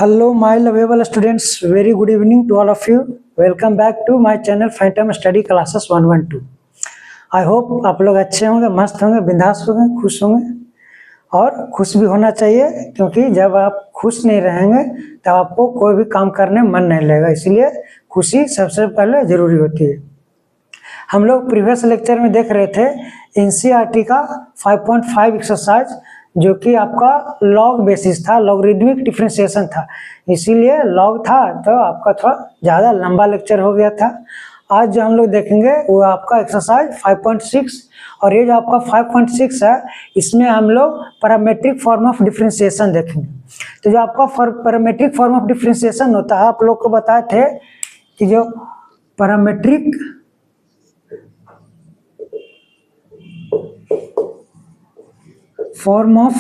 Hello, my lovable students. Very good evening to all of you. Welcome back to my channel Phantom Study Classes 112. I hope आप लोग अच्छे होंगे, मस्त होंगे, बिंदास होंगे, खुश होंगे और खुश भी होना चाहिए, क्योंकि जब आप खुश नहीं रहेंगे तब आपको कोई भी काम करने मन नहीं लगेगा। इसलिए खुशी सबसे पहले जरूरी होती है। हम लोग प्रीवियस लेक्चर में देख रहे थे एनसीईआरटी का 5.5 एक्सरसाइज, जो कि आपका लॉग बेसिस था, लॉगरिदमिक डिफरेंशिएशन था, इसीलिए लॉग था तो आपका थोड़ा ज़्यादा लंबा लेक्चर हो गया था। आज जो हम लोग देखेंगे वो आपका एक्सरसाइज 5.6, और ये जो आपका 5.6 है इसमें हम लोग पैरामीट्रिक फॉर्म ऑफ डिफरेंशिएशन देखेंगे। तो जो आपका पैरामीट्रिक फॉर्म ऑफ डिफरेंशिएशन होता है, आप लोग को बताए थे कि जो पैरामीट्रिक फॉर्म ऑफ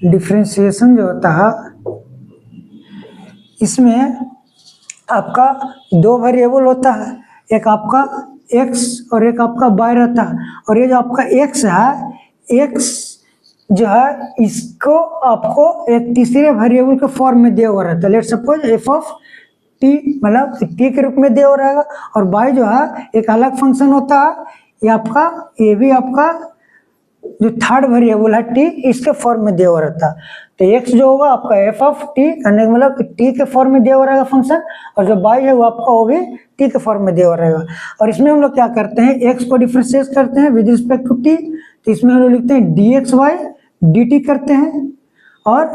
डिफरेंशिएशन जो होता है, इसमें आपका दो वेरिएबल होता है, एक आपका x और एक आपका y रहता है। और ये जो आपका x है, x जो है इसको आपको एक तीसरे वेरिएबल के फॉर्म में दिया हुआ रहता है। Let's suppose f of t, मतलब t के रूप में दिया हुआ रहेगा, और y जो है एक अलग फंक्शन होता है, ये भी आपका जो थर्ड वेरिएबल है t, इसके फॉर्म में दिया हुआ रहता है। तो x जो होगा आपका f ऑफ t, करने का मतलब t के फॉर्म में दिया हुआ रहेगा फंक्शन, और जो y है वो आपका वो भी t के फॉर्म में दिया हुआ रहेगा। और इसमें हम लोग क्या करते हैं, x को डिफरेंशिएट करते हैं विद रिस्पेक्ट टू t, तो इसमें हम लोग लिखते हैं dxy dt करते हैं, और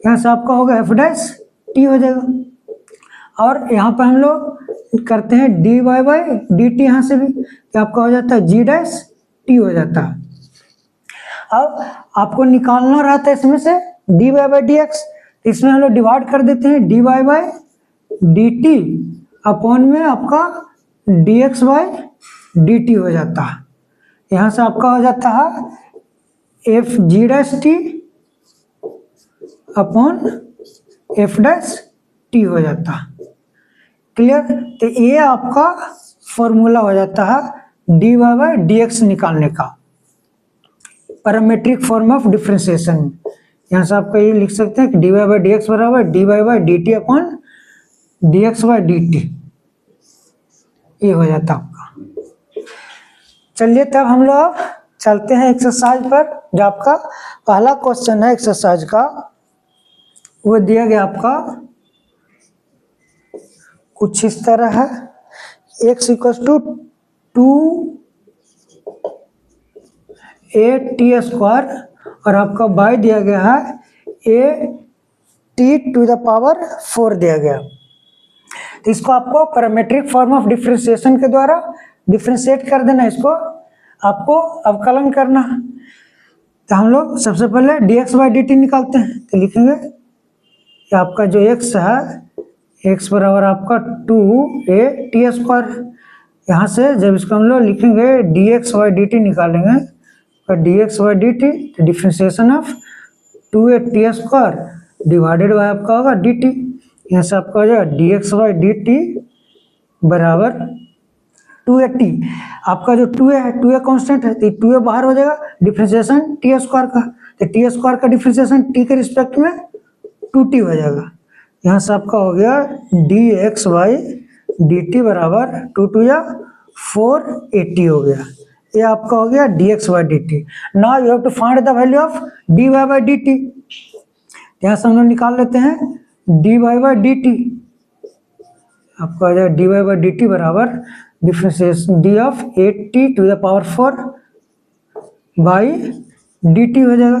यहाँ से आपका होगा f डैश t हो जाएगा। और यहाँ पर हम लोग करते हैं dy बाई dt, यहाँ से भी तो आपका हो जाता है g डैश t हो जाता है। अब आपको निकालना रहता है इसमें से dy बाई dx, इसमें हम लोग डिवाइड कर देते हैं dy बाई dt अपॉन में आपका dx बाई dt हो जाता है। यहाँ से आपका हो जाता है f g dash t upon f dash t हो जाता है। क्लियर? तो ये आपका फॉर्मूला हो जाता है dy बाई dx निकालने का, पैरामीट्रिक फॉर्म ऑफ डिफरेंशिएशन। यहाँ से आपका ये लिख सकते हैं कि dy बाई dx बराबर dy by dt upon dx by dt, ये हो जाता आपका। चलिए तब हम लोग चलते हैं एक्सरसाइज पर। जो आपका पहला क्वेश्चन है एक्सरसाइज का, वो दिया गया आपका कुछ इस तरह है, x equal to 2a t² और आपका y दिया गया है a(t⁴) दिया गया। तो इसको आपको पैरामीट्रिक फॉर्म ऑफ डिफरेंशिएशन के द्वारा डिफरेंशिएट कर देना, इसको आपको अवकलन करना। तो हम लोग सबसे पहले dx बाई dt निकालते हैं। तो लिखेंगे कि आपका जो x है, x बराबर आपका 2a t²। यहाँ से जब इसको हम लोग लिखेंगे dx बाई dt निकालेंगे, और dx बाई dt तो differentiation of 2a t² divided by आपका होगा dt। यहाँ से आपका हो जाएगा dx बाई dt बराबर 2a t। आपका जो 2a है, 2a कांस्टेंट है, तो 2a बाहर हो जाएगा, डिफरेंशिएशन t² का, तो t² का डिफरेंशिएशन t के रिस्पेक्ट में 2t हो जाएगा। यहाँ से आपका हो गया dx बाई dt बराबर 2 2 या 4a हो गया। ये आपका हो गया dx by dt। Now you have to find the value of dy by dt। यहाँ से हम लोग निकाल लेते हैं dy बाई dt। आपका हो जाएगा dy बाई dt बराबर differentiation d of 8t⁴ by dt हो जाएगा।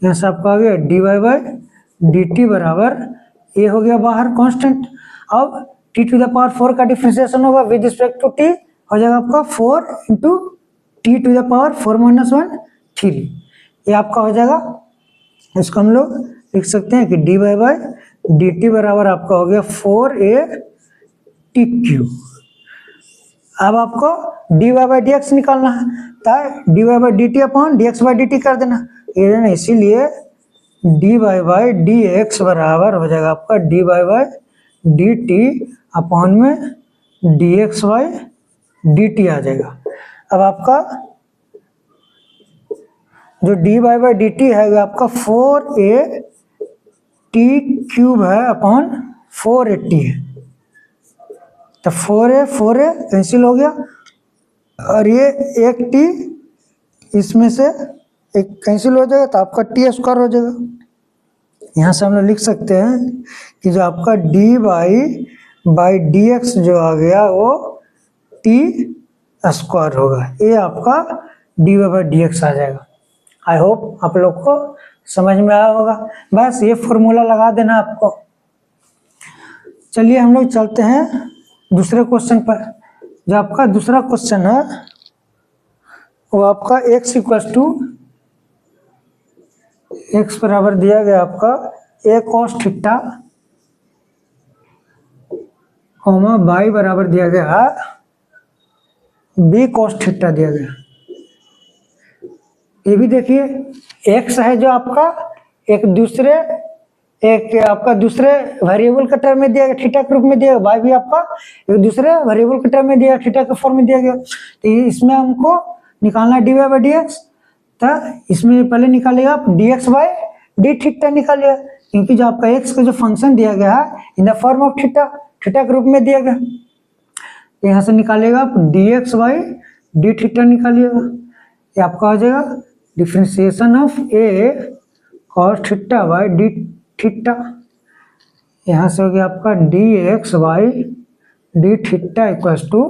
यहाँ से आपका हो गया dy बाई dt बराबर, ये हो गया बाहर कांस्टेंट। अब t⁴ का डिफरेंशिएशन होगा विद रिस्पेक्ट टू t, हो जाएगा आपका 4 इंटू t⁴ माइनस 1 3, ये आपका हो जाएगा। इसको हम लोग लिख सकते हैं कि dy बाई dt बराबर आपका हो गया 4a(t³). अब आपको dy बाई dx निकालना है, तो dy by dt upon dx by dt कर देना, ये ना, इसीलिए dy बाई dx बराबर हो जाएगा आपका dy बाई dt अपॉन में dx बाई dt आ जाएगा। अब आपका जो D Y by D T है वो आपका 4a टी क्यूब है अपॉन 480 है, तो 4a कैंसिल हो गया और ये एक टी इसमें से एक कैंसिल हो जाएगा तो आपका टी स्क्वायर हो जाएगा। यहाँ से हम लोग लिख सकते हैं कि जो आपका D Y by D X जो आ गया वो टी स्क्वायर होगा, ये आपका D Y by D x आ जाएगा। आई होप आप लोग को समझ में आया होगा, बस ये फॉर्मूला लगा देना आपको। चलिए हम लोग चलते हैं दूसरे क्वेश्चन पर। जो आपका दूसरा क्वेश्चन है वो आपका x इक्वल टू x बराबर दिया गया आपका a cos theta comma y बराबर दिया गया b cos थीटा दिया गया। ये भी देखिए x है जो आपका एक आपका दूसरे वेरिएबल के टर्म में दिया गया, थीटा के रूप में दिया गया, y भी आपका एक दूसरे वेरिएबल के टर्म में दिया गया, थीटा के फॉर्म में दिया गया। तो इसमें हमको निकालना है D Y by D x, तो इसमें पहले निकालेगा आप D x by D theta निकालिएगा, क्योंकि जो आपका एक्स का जो फंक्शन दिया गया है in the form of theta, theta के रूप में दिया गया। यहाँ से निकालिएगा आप D x by D theta निकालिएगा, ये आपका हो जाएगा differentiation of a cos theta by D theta. यहाँ से हो गया आपका D x by D theta equals to,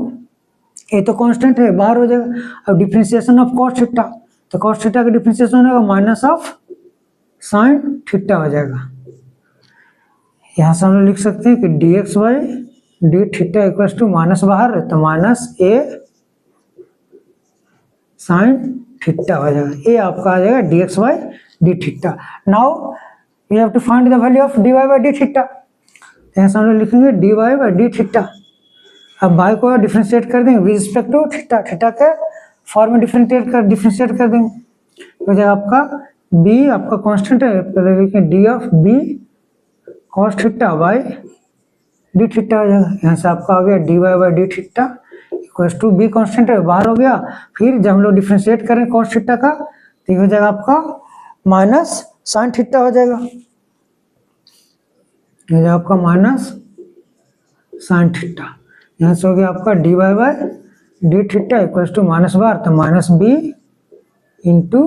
ये तो कांस्टेंट है बाहर हो जाएगा। अब डिफ्रेंसिएशन ऑफ कॉस थीटा, तो कॉस थीटा का डिफ्रेंसिएशन होगा माइनस ऑफ साइन थीटा हो जाएगा। यहाँ से हम लोग लिख सकते हैं कि d x by D theta equals to minus बाहर है तो माइनस ए साइन थीटा हो जाएगा, ये आपका आ जाएगा d x by D theta. Now we have to find the value of d Y by D theta. यहाँ से हम लोग लिखेंगे D Y by D theta. अब y को डिफ्रेंशिएट कर देंगे with respect to theta, theta के फॉर्म में डिफ्रेंशिएट कर देंगे, तो जब आपका b आपका कांस्टेंट है, पहले लिखें d of b cos theta by D theta हो जाएगा। यहाँ से आपका आ गया D Y by D theta equals to b constant है बाहर हो गया, फिर जब हम लोग डिफ्रेंशिएट करें cos थीटा का तो ये हो जाएगा आपका माइनस साइन थीटा हो जाएगा, ये आपका माइनस साइन थीटा। यहाँ से हो गया आपका D Y by D theta equals to minus बार तो minus B into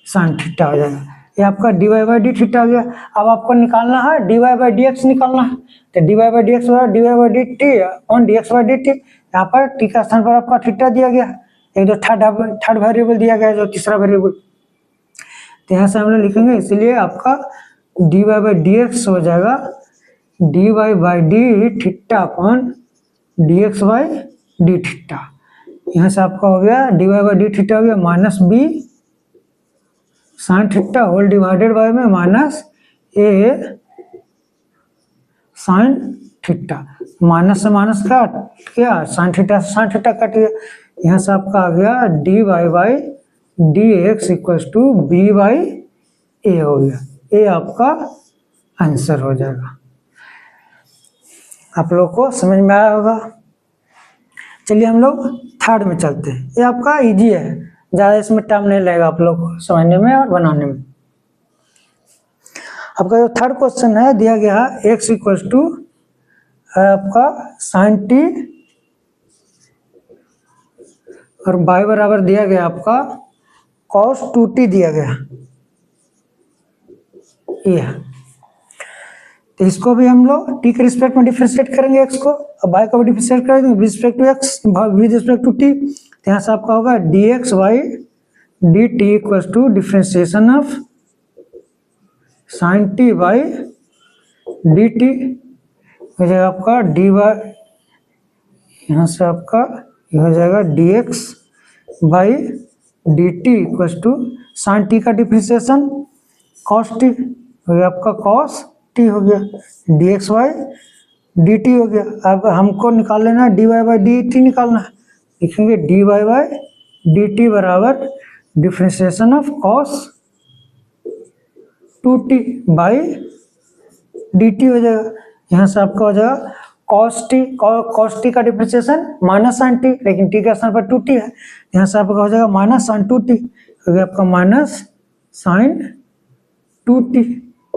sine theta हो जाएगा, ये आपका D Y by D theta हो गया। अब आपको निकालना है D Y by D x निकालना है, तो D Y by D X D Y by D T on D x by D T. यहाँ पर टी का स्थान पर आपका थीटा दिया गया, एक जो थर्ड वेरिएबल दिया गया जो तीसरा वेरिएबल, तो यहाँ से हम लोग लिखेंगे, इसलिए आपका D Y by D x हो जाएगा d Y by D theta upon D x by D theta. यहाँ से आपका हो गया D Y by D theta हो गया minus b sine theta whole divided by में minus a sine theta, minus से माइनस काट गया, साइन थीटा से साइन थीटा कट गया। यहाँ से आपका आ गया D Y by D x equals to B by ए हो गया, ये आपका आंसर हो जाएगा। आप लोग को समझ में आया होगा। चलिए हम लोग थर्ड में चलते हैं, ये आपका इजी है, ज़्यादा इसमें टाइम नहीं लगेगा आप लोग को समझने में और बनाने में। आपका जो थर्ड क्वेश्चन है दिया गया है एक्स इक्वल्स टू आपका साइन टी और बाई बराबर दिया गया आपका कॉस 2t दिया गया, ये है। तो इसको भी हम लोग t के रिस्पेक्ट में डिफरेंशिएट करेंगे x को, और y को भी डिफरेंशिएट करेंगे with respect to x with respect to t। तो यहाँ से आपका होगा dx by dt equals to differentiation of sine t by dt हो जाएगा आपका dy, यहाँ से आपका ये हो जाएगा dx by dt equals to sine t का डिफरेंशिएशन cos t हो गया आपका cos t हो गया, dx बाई dt हो गया। अब हमको निकाल लेना है dy बाई dt निकालना है, लिखेंगे dy बाई dt बराबर differentiation of cos 2t by dt हो जाएगा। यहाँ से आपका हो जाएगा cos t का डिफरेंशिएशन माइनस साइन t, लेकिन t का स्थान पर 2t है, यहाँ से आपका हो जाएगा माइनस साइन 2t, तो ये आपका माइनस साइन 2t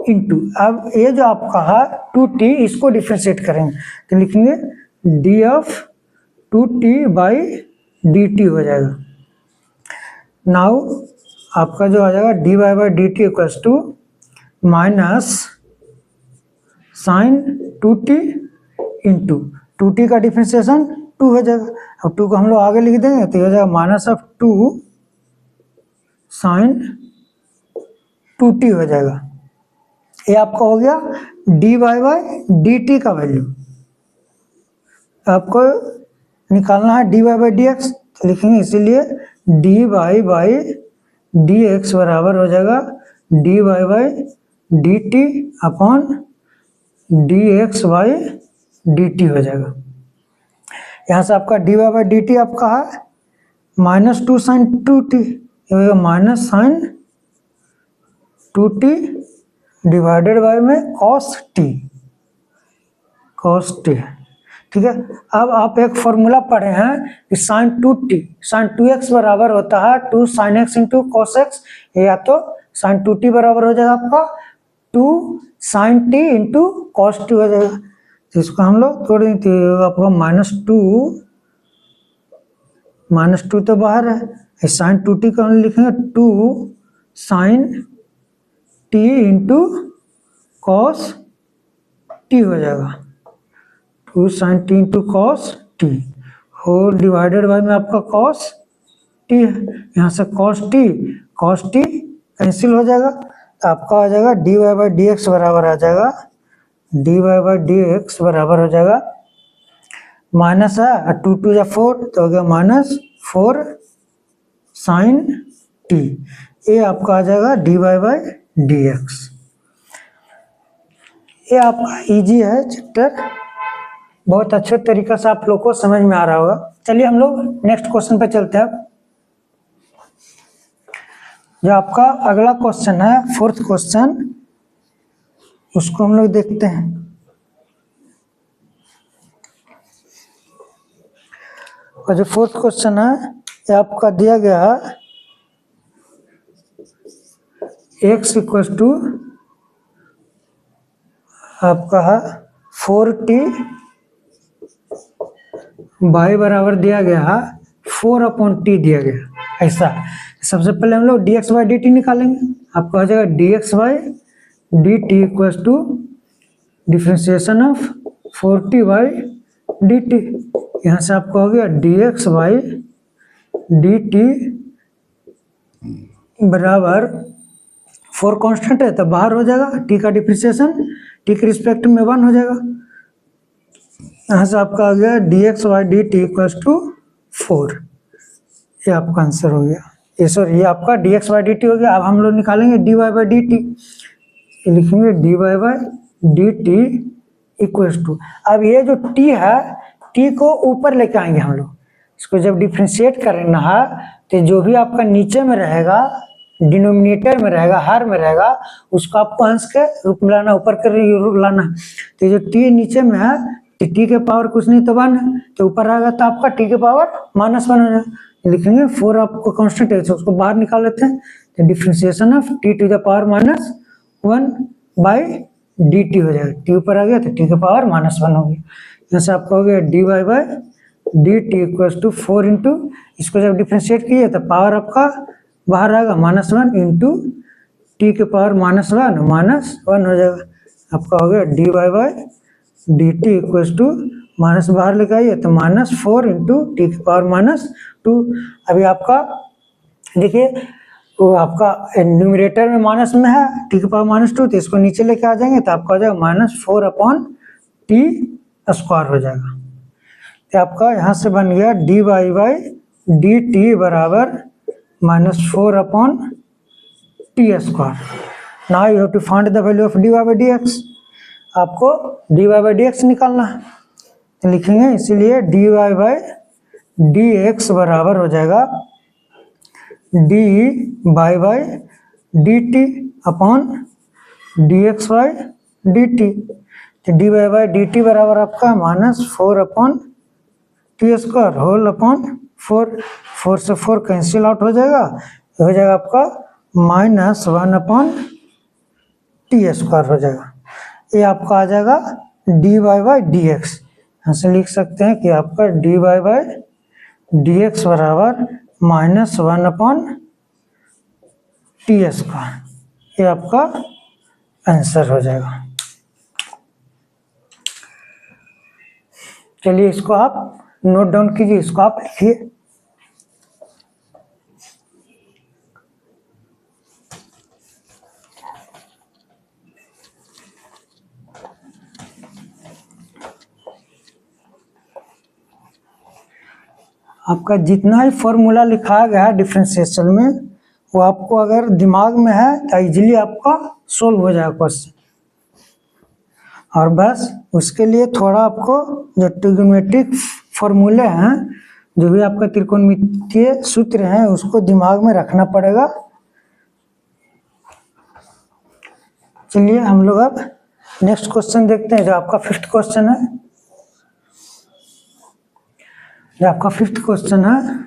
इंटू, अब ये जो आपका है 2t, इसको डिफ्रेंशिएट करेंगे तो लिखेंगे d of 2t by dt हो जाएगा। नाउ आपका जो आ जाएगा d Y by D t equals to minus sine 2t into 2t का डिफ्रेंशिएशन 2 हो जाएगा। अब 2 को हम लोग आगे लिख देंगे तो ये हो जाएगा माइनस ऑफ 2 साइन 2t हो जाएगा। ये आपका हो गया D Y by D t का वैल्यू। आपको निकालना है D Y by D x, तो लिखेंगे इसीलिए d Y by D x बराबर हो जाएगा d Y by D T upon D x by D t हो जाएगा। यहाँ से आपका D Y by D T आपका है माइनस 2 साइन 2t, ये होगा minus sine 2t divided by में कॉस टी, ठीक है। अब आप एक फॉर्मूला पढ़े हैं कि साइन 2t साइन 2x बराबर होता है 2 sine x into cos x, या तो साइन 2t बराबर हो जाएगा आपका 2 sine t into cos t हो जाएगा। तो इसको हम लोग थोड़ी आपका माइनस टू तो बाहर है, साइन 2t को हम लिखेंगे 2 sine t into cos t हो जाएगा, 2 sine T into cos t whole divided by में आपका कॉस टी है। यहाँ से कॉस टी कैंसिल हो जाएगा, तो आपका आ जाएगा d Y by D x बराबर आ जाएगा d Y by D x बराबर हो जाएगा माइनस है 2 2 या 4 तो हो गया माइनस 4 साइन टी। ये आपका आ जाएगा d Y by D x. ये आपका इजी है चैप्टर, बहुत अच्छे तरीके से आप लोग को समझ में आ रहा होगा। चलिए हम लोग नेक्स्ट क्वेश्चन पे चलते हैं। जो आपका अगला क्वेश्चन है 4th क्वेश्चन, उसको हम लोग देखते हैं। और जो 4th क्वेश्चन है ये आपका दिया गया है x इक्वल टू आपका है 4t y बराबर दिया गया है 4/t दिया गया। ऐसा सबसे पहले हम लोग dx बाई dt निकालेंगे। आपका हो जाएगा dx by dt equal to differentiation of 4t by dt। यहाँ से आपका हो गया dx बाई dt बराबर 4 कांस्टेंट है तो बाहर हो जाएगा, t का डिफ्रेंशिएशन t के रिस्पेक्ट में 1 हो जाएगा। यहाँ से आपका आ गया dx by dt equal to 4। ये आपका आंसर हो गया, ये सॉरी ये आपका dx बाई dt हो गया। अब हम लोग निकालेंगे dy बाई dt, लिखेंगे dy by dt equal to, अब ये जो t है t को ऊपर लेके आएंगे हम लोग। इसको जब डिफ्रेंशिएट करना है तो जो भी आपका नीचे में रहेगा डिनोमिनेटर में रहेगा, हर में रहेगा, उसको आपको अंश के रूप में लाना, ऊपर के रूप लाना। तो जो t नीचे में है तो t के पावर कुछ नहीं तो 1 है, तो ऊपर आएगा तो आपका t के पावर -1 हो जाएगा। लिखेंगे 4 आपको कांस्टेंट है तो उसको बाहर निकाल लेते हैं, तो differentiation of t to the power -1 by dt हो जाएगा। t ऊपर आ गया तो t के पावर -1 हो गया। यहाँ से आपका हो गया dy by dt equal to 4 into, इसको जब डिफ्रेंशिएट किए तो पावर आपका बाहर आएगा -1 इंटू टी के पावर -1 हो जाएगा। आपका हो गया dy by dt equal to minus बाहर लेके आइए तो -4 इंटू टी के पावर -2। अभी आपका देखिए वो आपका न्यूमरेटर में माइनस में है टी के पावर -2, तो इसको नीचे लेके आ जाएंगे तो आपका हो जाएगा -4/t² हो जाएगा। तो आपका यहाँ से बन गया dy बाई dt बराबर -4/t²। Now you have to find the value of dy by dx। आपको dy बाई dx निकालना है, तो लिखेंगे इसीलिए dy बाई dx बराबर हो जाएगा dy by dt upon dx by dt। तो dy बाई dt बराबर आपका -4/t² होल अपॉन 4 से 4 कैंसिल आउट हो जाएगा। हो जाएगा आपका -1/t² हो जाएगा। ये आपका आ जाएगा dy/dx। यहाँ से लिख सकते हैं कि आपका dy/dx बराबर -1/t²। ये आपका आंसर हो जाएगा। चलिए इसको आप नोट डाउन कीजिए, इसको आप लिखिए। आपका जितना ही फॉर्मूला लिखा गया है डिफरेंशिएशन में, वो आपको अगर दिमाग में है तो इजीली आपका सोल्व हो जाएगा क्वेश्चन। और बस उसके लिए थोड़ा आपको जो ट्रिग्नोमेट्रिक फॉर्मूले हैं, जो भी आपका त्रिकोणमितीय सूत्र हैं, उसको दिमाग में रखना पड़ेगा। चलिए हम लोग अब नेक्स्ट क्वेश्चन देखते हैं, जो आपका 5th क्वेश्चन है। जो आपका 5th क्वेश्चन है,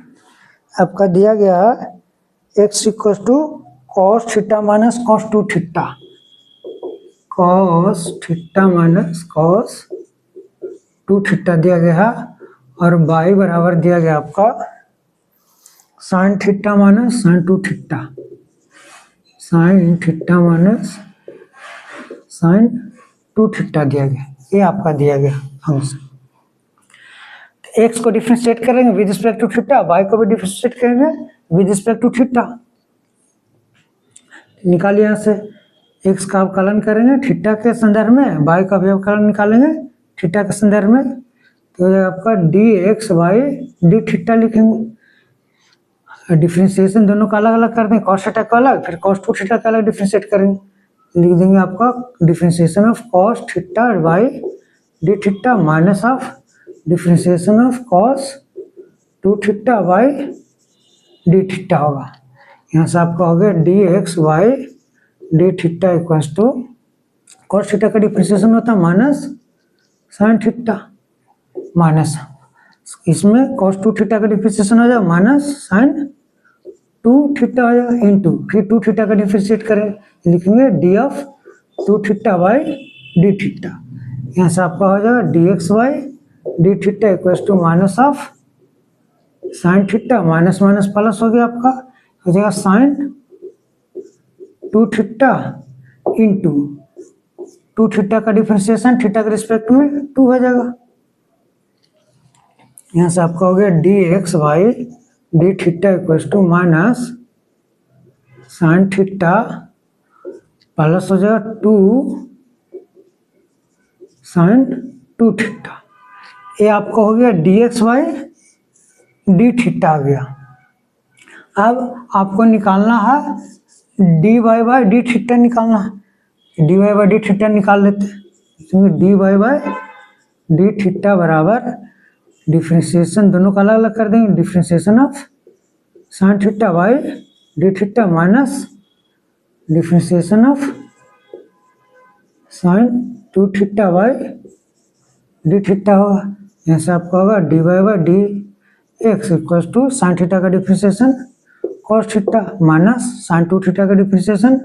आपका दिया गया है x = cos θ - cos 2θ, cos θ - cos 2θ दिया गया है, और y बराबर दिया गया आपका sin θ - sin 2θ, sin θ - sin 2θ दिया गया। ये आपका दिया गया फंक्शन। x को डिफरेंशिएट करेंगे with respect to theta, y को भी डिफरेंशिएट करेंगे विद रिस्पेक्ट टू थीटा। निकालिए यहाँ से x का अवकलन करेंगे थीटा के संदर्भ में, y का भी अवकलन निकालेंगे थीटा के संदर्भ में, तो आपका dxy dθ लिखेंगे। डिफरेंशिएशन दोनों का अलग अलग कर देंगे, cos θ का अलग, फिर cos 2θ का अलग डिफरेंशिएट करेंगे। लिख देंगे आपका differentiation of cos θ y dθ minus of differentiation of cos 2θ y dθ होगा। यहाँ से आपका हो गया dxy dθ equals to cos θ का डिफरेंशिएशन होता है माइनस sin θ, माइनस इसमें cos 2θ का डिफरेंशिएशन हो जाएगा माइनस sin 2θ हो जाएगा, इंटू फिर 2θ का डिफरेंशिएट करें, लिखेंगे d ऑफ 2θ y dθ। यहाँ से आपका हो जाएगा dxy dθ equals to minus of sin θ, minus minus plus हो गया, आपका हो जाएगा sin 2θ इंटू 2θ का डिफरेंशिएशन थीटा के रिस्पेक्ट में 2 हो जाएगा। यहाँ से आपका हो गया dxy dθ equals to minus sin θ plus हो जाएगा 2 sin 2θ। ये आपको हो गया dxy dθ आ गया। अब आपको निकालना है dy/dθ निकालना है, dy/dθ निकाल लेते हैं। dy/dθ बराबर डिफरेंशिएशन दोनों का अलग अलग कर देंगे, differentiation of sin θ y dθ minus differentiation of sin 2θ y dθ होगा। यहाँ से आपका होगा dy/dx इक्वल्स टू sin θ का डिफरेंशिएशन cos θ माइनस sin 2θ का डिफरेंशिएशन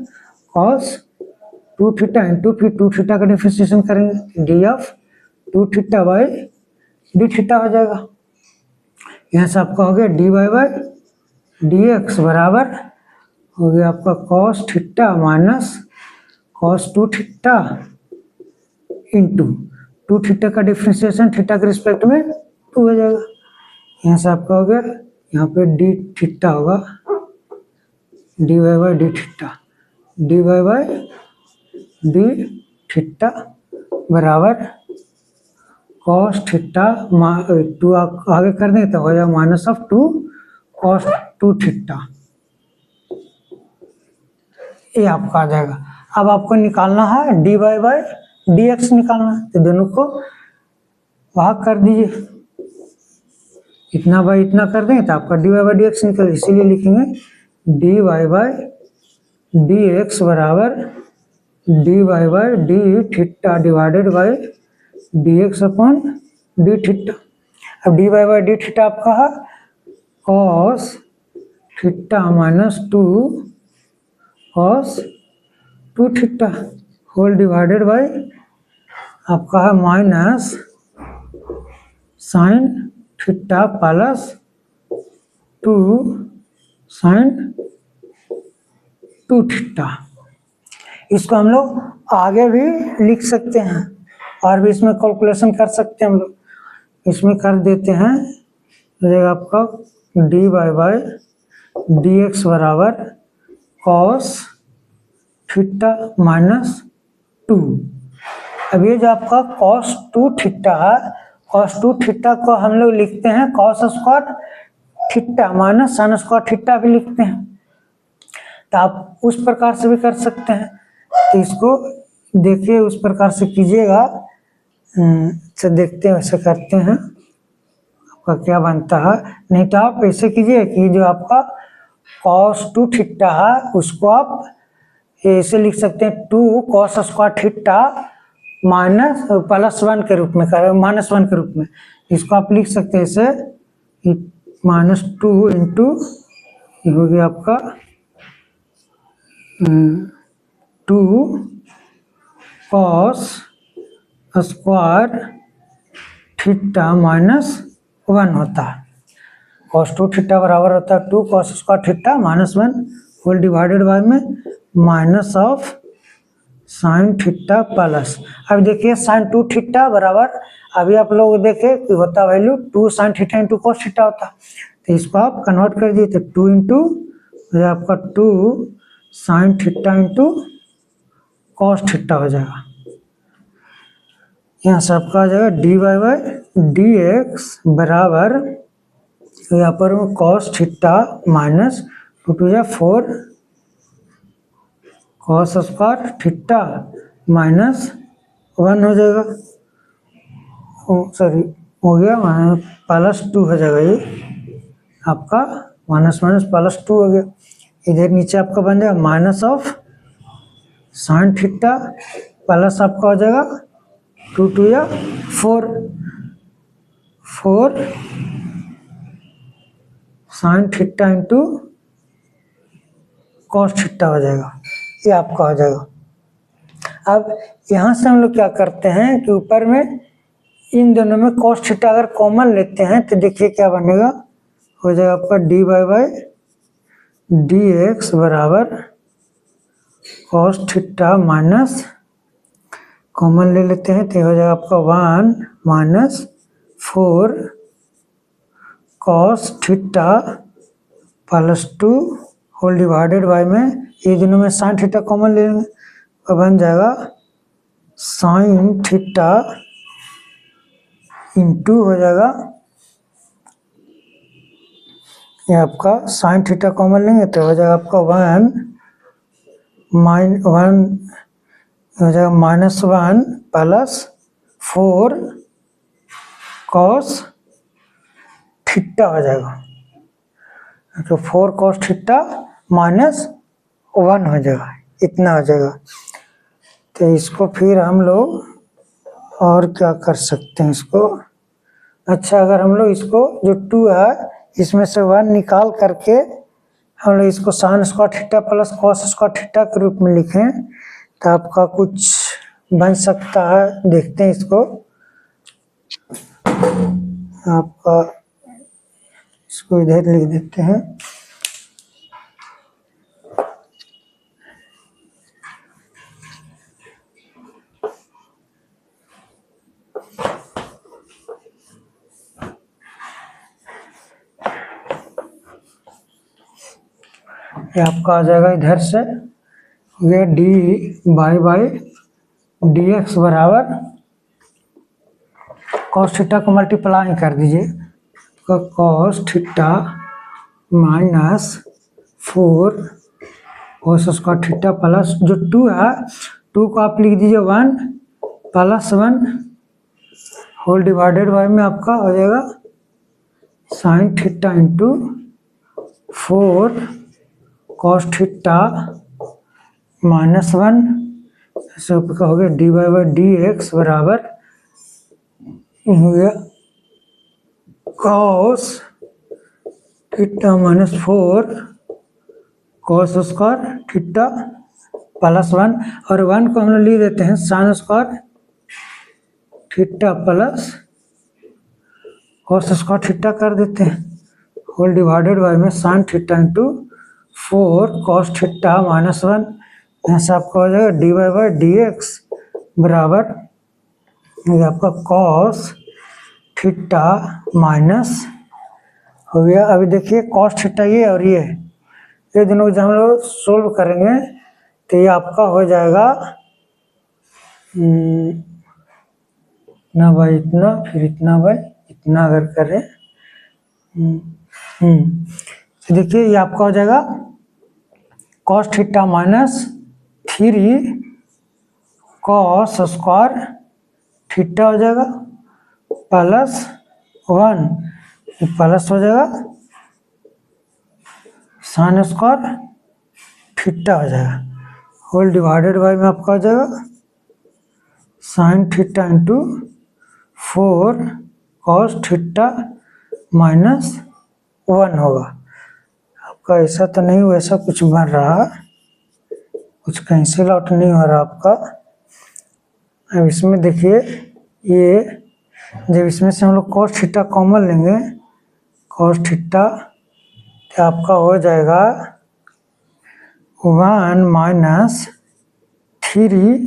cos 2θ इंटू फिर 2θ का डिफरेंशिएशन करेंगे, d ऑफ 2θ y dθ हो जाएगा। यहाँ से आपका हो गया dy/dx बराबर हो गया आपका cos θ माइनस cos 2θ इंटू 2θ का डिफरेंशिएशन थीटा के रिस्पेक्ट में 2 हो जाएगा। यहाँ से आपका हो गया, यहाँ पे dθ होगा dy/dθ, dy/dθ बराबर cos θ 2 आगे कर दें तो हो जाएगा माइनस ऑफ 2 cos 2θ। ये आपका आ जाएगा। अब आपको निकालना है dy/dx निकालना है, तो दोनों को भाग कर दीजिए, इतना बाई इतना कर दें तो आपका dy/dx निकल, इसीलिए लिखेंगे dy/dx बराबर dy/dθ divided by dx upon dθ। अब dy/dθ आपका है cos theta minus 2 cos 2 theta whole divided by आपका है minus sine theta plus 2 sine 2 theta. इसको हम लोग आगे भी लिख सकते हैं और भी इसमें कैलकुलेशन कर सकते हैं हम लोग। इसमें कर देते हैं आपका D Y by D x बराबर कॉस थीटा माइनस 2। अब ये जो आपका कॉस 2 थीटा है, कॉस 2 थीटा को हम लोग लिखते हैं cos square theta minus sine square theta भी लिखते हैं। तो आप उस प्रकार से भी कर सकते हैं। तो इसको देखिए उस प्रकार से कीजिएगा। तो देखते हैं वैसे करते हैं आपका क्या बनता है। नहीं तो आप ऐसे कीजिए कि जो आपका cos 2 थीटा है उसको आप ऐसे लिख सकते हैं 2 cos square theta minus plus 1 के रूप में, माइनस 1 के रूप में। इसको आप लिख सकते हैं ऐसे माइनस 2 इंटू हो गया आपका 2 cos स्क्वायर थीटा माइनस 1 होता है। cos 2 थीटा बराबर होता है 2 cos square theta minus 1 whole divided by में minus of sine theta plus. अब देखिए साइन 2 थीटा बराबर अभी आप लोग देखे कि होता value 2 sine theta into cos theta होता। तो इसको आप कन्वर्ट कर दिए तो 2 इंटू आपका 2 sine theta into cos theta हो जाएगा। यहाँ से आपका आ जाएगा d Y by D x बराबर यहाँ पर cos theta minus 2 to 4 cos square theta minus 1 हो जाएगा। सॉरी हो गया प्लस 2 हो जाएगा। ये आपका माइनस माइनस प्लस 2 हो गया। इधर नीचे आपका बन जाएगा minus of sine theta plus आपका हो जाएगा 2 to 4 sine theta into cos theta हो जाएगा। ये आपका हो जाएगा। अब यहाँ से हम लोग क्या करते हैं कि ऊपर में इन दोनों में कॉस थीटा अगर कॉमन लेते हैं तो देखिए क्या बनेगा। हो जाएगा आपका D Y by D x बराबर कॉस थीटा माइनस कॉमन ले लेते हैं तो हो जाएगा आपका 1 minus 4 cos theta plus 2 whole divided by में ये दोनों में साइन थीटा कॉमन ले लेंगे तो बन जाएगा साइन थीटा इंटू हो जाएगा ये आपका साइन थीटा कॉमन लेंगे तो हो जाएगा आपका 1 हो जाएगा माइनस 1 प्लस 4 कॉस थीटा हो जाएगा। तो 4 कॉस थीटा माइनस 1 हो जाएगा, इतना हो जाएगा। तो इसको फिर हम लोग और क्या कर सकते हैं इसको। अच्छा अगर हम लोग इसको जो 2 है इसमें से 1 निकाल करके हम लोग इसको sign square theta plus cos square theta के रूप में लिखें तो आपका कुछ बन सकता है। देखते हैं इसको। आपका इसको इधर लिख देते हैं। ये आपका आ जाएगा इधर से ये D Y by D x बराबर कॉस थीटा को मल्टीप्लाई कर दीजिए तो cos theta minus 4 cos square theta plus जो 2 है 2 को आप लिख दीजिए 1 प्लस 1 होल डिवाइडेड बाय में आपका हो जाएगा sine theta into 4 cos theta minus 1 ऐसे का हो गया D Y by D x बराबर हो गया cos theta minus 4 cos square theta plus 1, और 1 को हम लोग लिख देते हैं sine square theta plus cos square theta कर देते हैं, होल डिवाइडेड बाय में sine theta into 4 cos theta minus 1। यहाँ से आपका हो जाएगा d Y by D x बराबर ये आपका कॉस थीटा माइनस हो गया। अभी देखिए कॉस थीटा ये और ये दोनों को जब हम लोग सोल्व करेंगे तो ये आपका हो जाएगा इतना बाई इतना, फिर इतना बाई इतना अगर करें तो देखिए ये आपका हो जाएगा cos theta minus 3 cos square theta हो जाएगा प्लस 1 प्लस हो जाएगा साइन स्क्वायर थीटा हो जाएगा, होल डिवाइडेड बाय में आपका हो जाएगा sine theta into 4 cos theta minus 1 होगा। आपका ऐसा तो नहीं वैसा कुछ बन रहा, कुछ कैंसिल आउट नहीं हो रहा आपका। अब इसमें देखिए ये जब इसमें से हम लोग कॉस थीटा कॉमन लेंगे कॉस थीटा तो आपका हो जाएगा 1 minus 3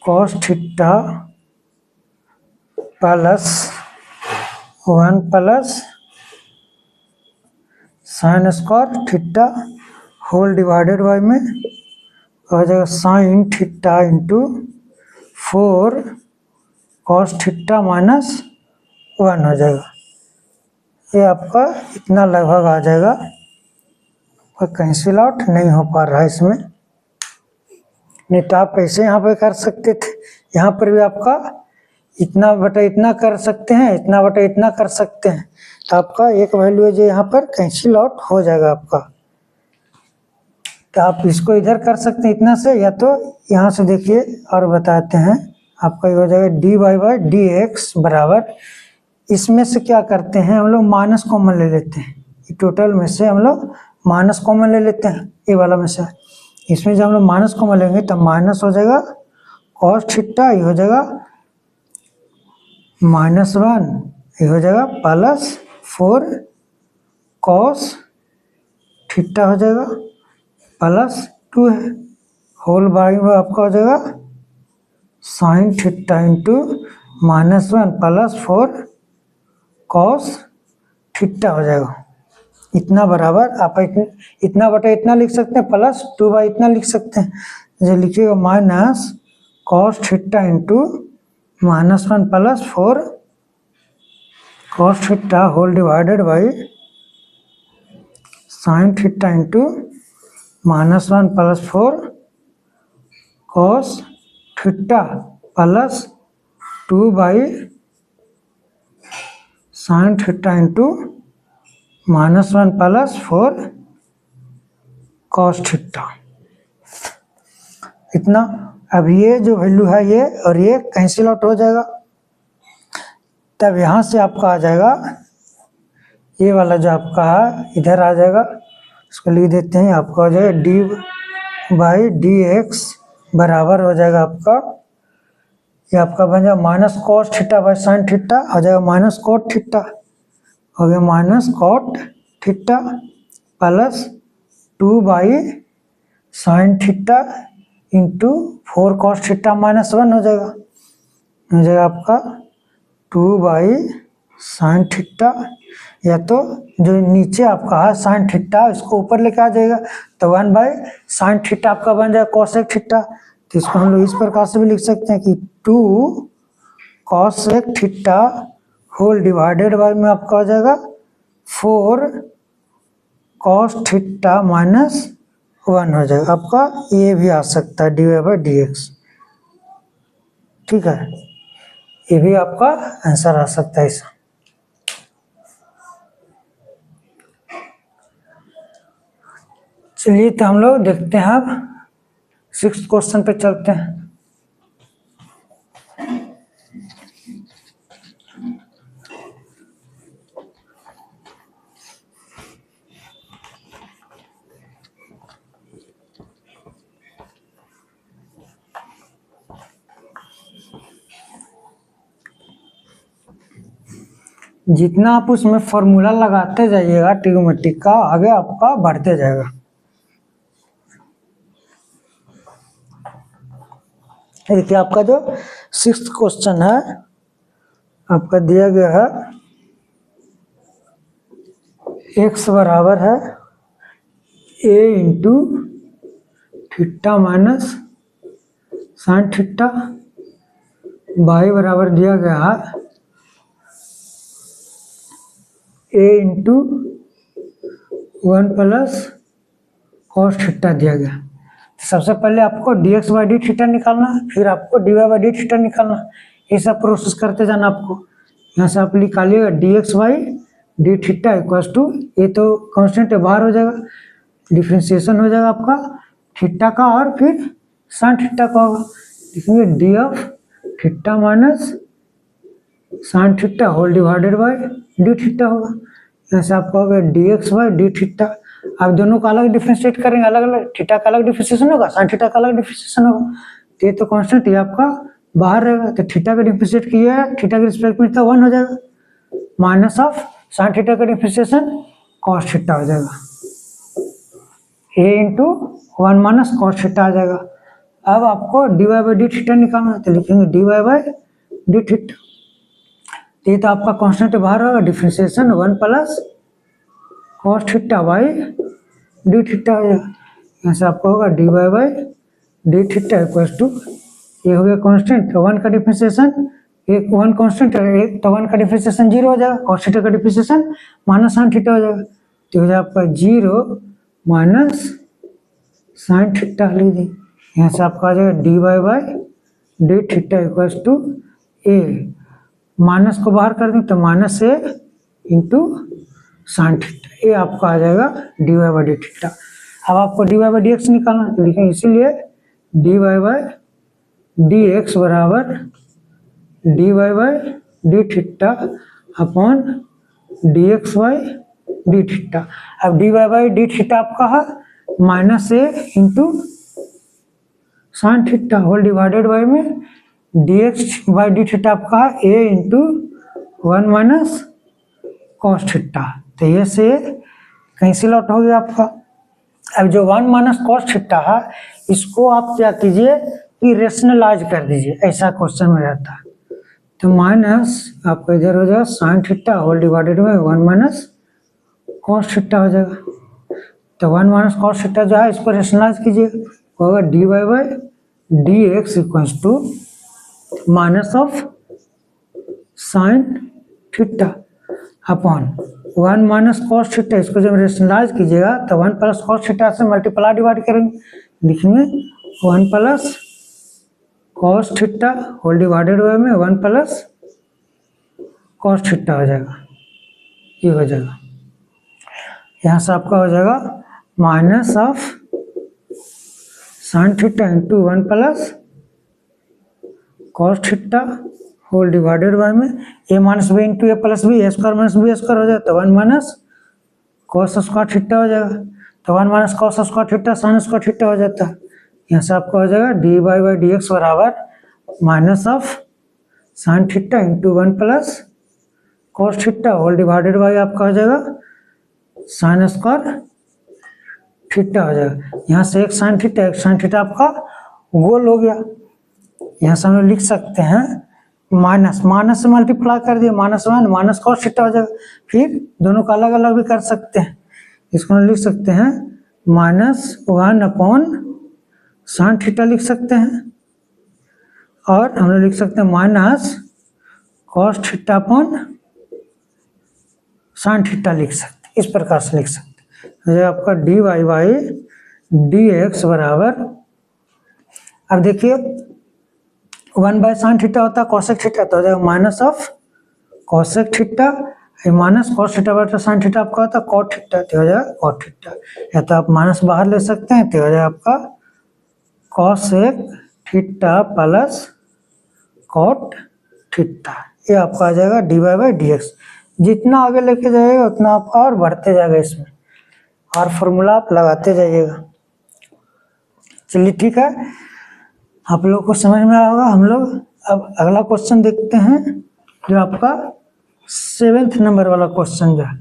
cos theta plus 1 plus sine square theta whole divided by में हो जाएगा sine theta into 4 cos theta minus 1 हो जाएगा। ये आपका इतना लगभग आ जाएगा, कोई कैंसिल आउट नहीं हो पा रहा है इसमें। नहीं तो आप कैसे यहाँ पे कर सकते थे, यहाँ पर भी आपका इतना बटा इतना कर सकते हैं, इतना बटा इतना कर सकते हैं, तो आपका एक वैल्यू है जो यहाँ पर कैंसिल आउट हो जाएगा आपका। तो आप इसको इधर कर सकते हैं इतना से, या तो यहाँ से देखिए और बताते हैं आपका ये हो जाएगा d Y by D x बराबर, इसमें से क्या करते हैं हम लोग माइनस कॉमन ले लेते हैं, टोटल में से हम लोग माइनस कॉमन ले लेते हैं ये वाला में से। इसमें जब हम लोग माइनस कॉमन लेंगे तब माइनस हो जाएगा कॉस थीटा, ये हो जाएगा -1, ये हो जाएगा प्लस 4 कॉस थीटा हो जाएगा प्लस 2 है, होल बाई में आपका हो जाएगा sine theta into -1 plus 4 cos theta हो जाएगा। इतना बराबर आप इतना बटा इतना लिख सकते हैं प्लस 2 बाई इतना लिख सकते हैं, जो लिखिएगा minus cos theta into -1 plus 4 cos theta whole divided by sine theta into -1 plus 4 cos theta plus 2 by sine theta into -1 plus 4 cos theta. इतना। अब ये जो वैल्यू है ये और ये कैंसिल आउट हो जाएगा, तब यहाँ से आपका आ जाएगा ये वाला जो आपका है इधर आ जाएगा, इसको लिख देते हैं, आपका हो जाएगा डी बाई डी एक्स बराबर हो जाएगा आपका, ये आपका बन जाएगा minus cos theta by sine theta, हो जाएगा माइनस कॉट थीटा, हो गया minus cot theta plus 2 by sine theta into 4 cos theta -1 हो जाएगा आपका 2 बाई साइन थीटा, या तो जो नीचे आपका है साइन थीटा इसको ऊपर लेके आ जाएगा तो 1 बाई साइन थीटा आपका बन जाएगा कॉसेक थीटा। तो इसको हम लोग इस प्रकार से भी लिख सकते हैं कि 2 cosec theta whole divided by में आपका हो जाएगा 4 कॉस थीटा -1 हो जाएगा। आपका ये भी आ सकता है D Y by D x, ठीक है, ये भी आपका आंसर आ सकता है इसका। चलिए तो हम लोग देखते हैं, अब 6th क्वेश्चन पे चलते हैं। जितना आप उसमें फॉर्मूला लगाते जाइएगा ट्रिग्नोमेट्रिक का, आगे आपका बढ़ते जाएगा। देखिए आपका जो 6th क्वेश्चन है आपका दिया गया है x बराबर है a into theta minus sine theta, y बराबर दिया गया है a into 1 plus cos theta दिया गया। सबसे पहले आपको dx बाई डी थीटा निकालना, फिर आपको dy बाई डी थीटा निकालना, ये सब प्रोसेस करते जाना आपको। यहाँ से आप निकालिएगा dx by D theta equals to, ये तो कांस्टेंट बाहर हो जाएगा, डिफ्रेंशिएशन हो जाएगा आपका थीटा का और फिर साइन थीटा का होगा। लिखेंगे d of theta minus sine theta whole divided by D theta होगा। यहाँ से आपका होगा dx बाई डी थीटा। आप दोनों का अलग डिफ्रेंशिएट करेंगे, अलग अलग, थीटा का अलग डिफ्रेंशिएशन होगा, साइन थीटा का अलग डिफ्रेंशिएशन होगा। तो ये तो कांस्टेंट, ये आपका बाहर रहेगा, तो थीटा का डिफ्रेंशिएट किया है, थीटा के रिस्पेक्ट में तो 1 हो जाएगा, माइनस ऑफ साइन थीटा का डिफ्रेंशिएशन कॉस थीटा हो जाएगा, a into 1 minus cos theta आ जाएगा। अब आपको dy बाई डी थीटा निकालना है, तो लिखेंगे dy बाई डी थीटा। ये तो आपका कांस्टेंट बाहर होगा, differentiation 1 plus cos theta by D theta हो जाएगा। यहाँ से आपको होगा dy by D theta equals to, ये हो गया कांस्टेंट, 1 का डिफ्रेंशिएशन, एक 1 कांस्टेंट है, एक तो 1 का डिफ्रेंशिएशन 0 हो जाएगा, कॉस थीटा का डिफ्रेंशिएशन माइनस साइन थीटा हो जाएगा, तो हो जाएगा आपका 0 माइनस साइन थीटा लिख दी। यहाँ से आपका आ जाएगा dy by D theta equals to a, minus को बाहर कर दें तो minus a into sine theta, ये आपका आ जाएगा dy बाई डी थीटा। अब आपको dy बाई डी एक्स निकालना है, तो लिखेंगे इसीलिए dy बाई डी एक्स बराबर dy by D theta upon dx by D theta. अब dy बाई डी थीटा आपका है minus a into sine theta whole divided by में dx बाई डी थीटा आपका है a into 1 minus cos theta, तो ये से कैंसिल आउट हो गया आपका। अब जो 1 माइनस कॉस थीटा है इसको आप क्या कीजिए कि रेशनलाइज कर दीजिए, ऐसा क्वेश्चन में रहता है, तो माइनस आपका इधर हो जाएगा sine theta whole divided by 1 minus cos theta हो जाएगा। तो 1 माइनस कॉस थीटा जो है इसको रेशनलाइज कीजिए, होगा dy by D x equals to minus of sine theta upon 1 minus cos theta, इसको जब रेशनलाइज कीजिएगा तो 1 प्लस कॉस थीटा से मल्टीप्लाई डिवाइड करेंगे, लिखेंगे 1 plus cos theta whole divided by में 1 प्लस कॉस थीटा हो जाएगा, ये हो जाएगा। यहाँ से आपका हो जाएगा minus of sine theta into 1 plus cos theta whole divided by में a minus B into a plus b, a square minus b square हो जाएगा, तो 1 माइनस कॉस स्क्वायर थीटा हो जाएगा, तो 1 minus cos square theta sine square theta हो जाता है। यहाँ से आपका हो जाएगा dy बाई डी एक्स बराबर minus of sine theta into 1 plus cos theta whole divided by आपका हो जाएगा साइन स्क्वायर थीटा हो जाएगा। यहाँ से एक साइन थीटा आपका गोल हो गया। यहाँ से हम लोग लिख सकते हैं माइनस, माइनस से मल्टीप्लाई कर दिए, माइनस 1 माइनस कॉस थीटा हो जाएगा। फिर दोनों का अलग अलग भी कर सकते हैं, इसको हम लिख सकते हैं माइनस 1 अपॉन साइन थीटा लिख सकते हैं, और हम लोग लिख सकते हैं minus cos theta upon sine theta लिख सकते हैं, इस प्रकार से लिख सकते हैं। आपका dy बाई डी एक्स बराबर, अब देखिए 1 बाई साइन थीटा होता है कॉसेक थीटा, तो हो जाएगा minus of cosec theta, minus cos theta बटा साइन थीटा आपका होता है कॉट थीटा, तो हो जाएगा कॉट थीटा, या तो आप माइनस बाहर ले सकते हैं, तो हो जाएगा आपका cosec theta plus cot theta, ये आपका आ जाएगा dy बाई डी एक्स। जितना आगे लेके जाएगा उतना आपका और बढ़ते जाएगा इसमें, और फॉर्मूला आप लगाते जाइएगा। चलिए ठीक है, आप लोगों को समझ में आया होगा। हम लोग अब अगला क्वेश्चन देखते हैं जो आपका 7th नंबर वाला क्वेश्चन जो है,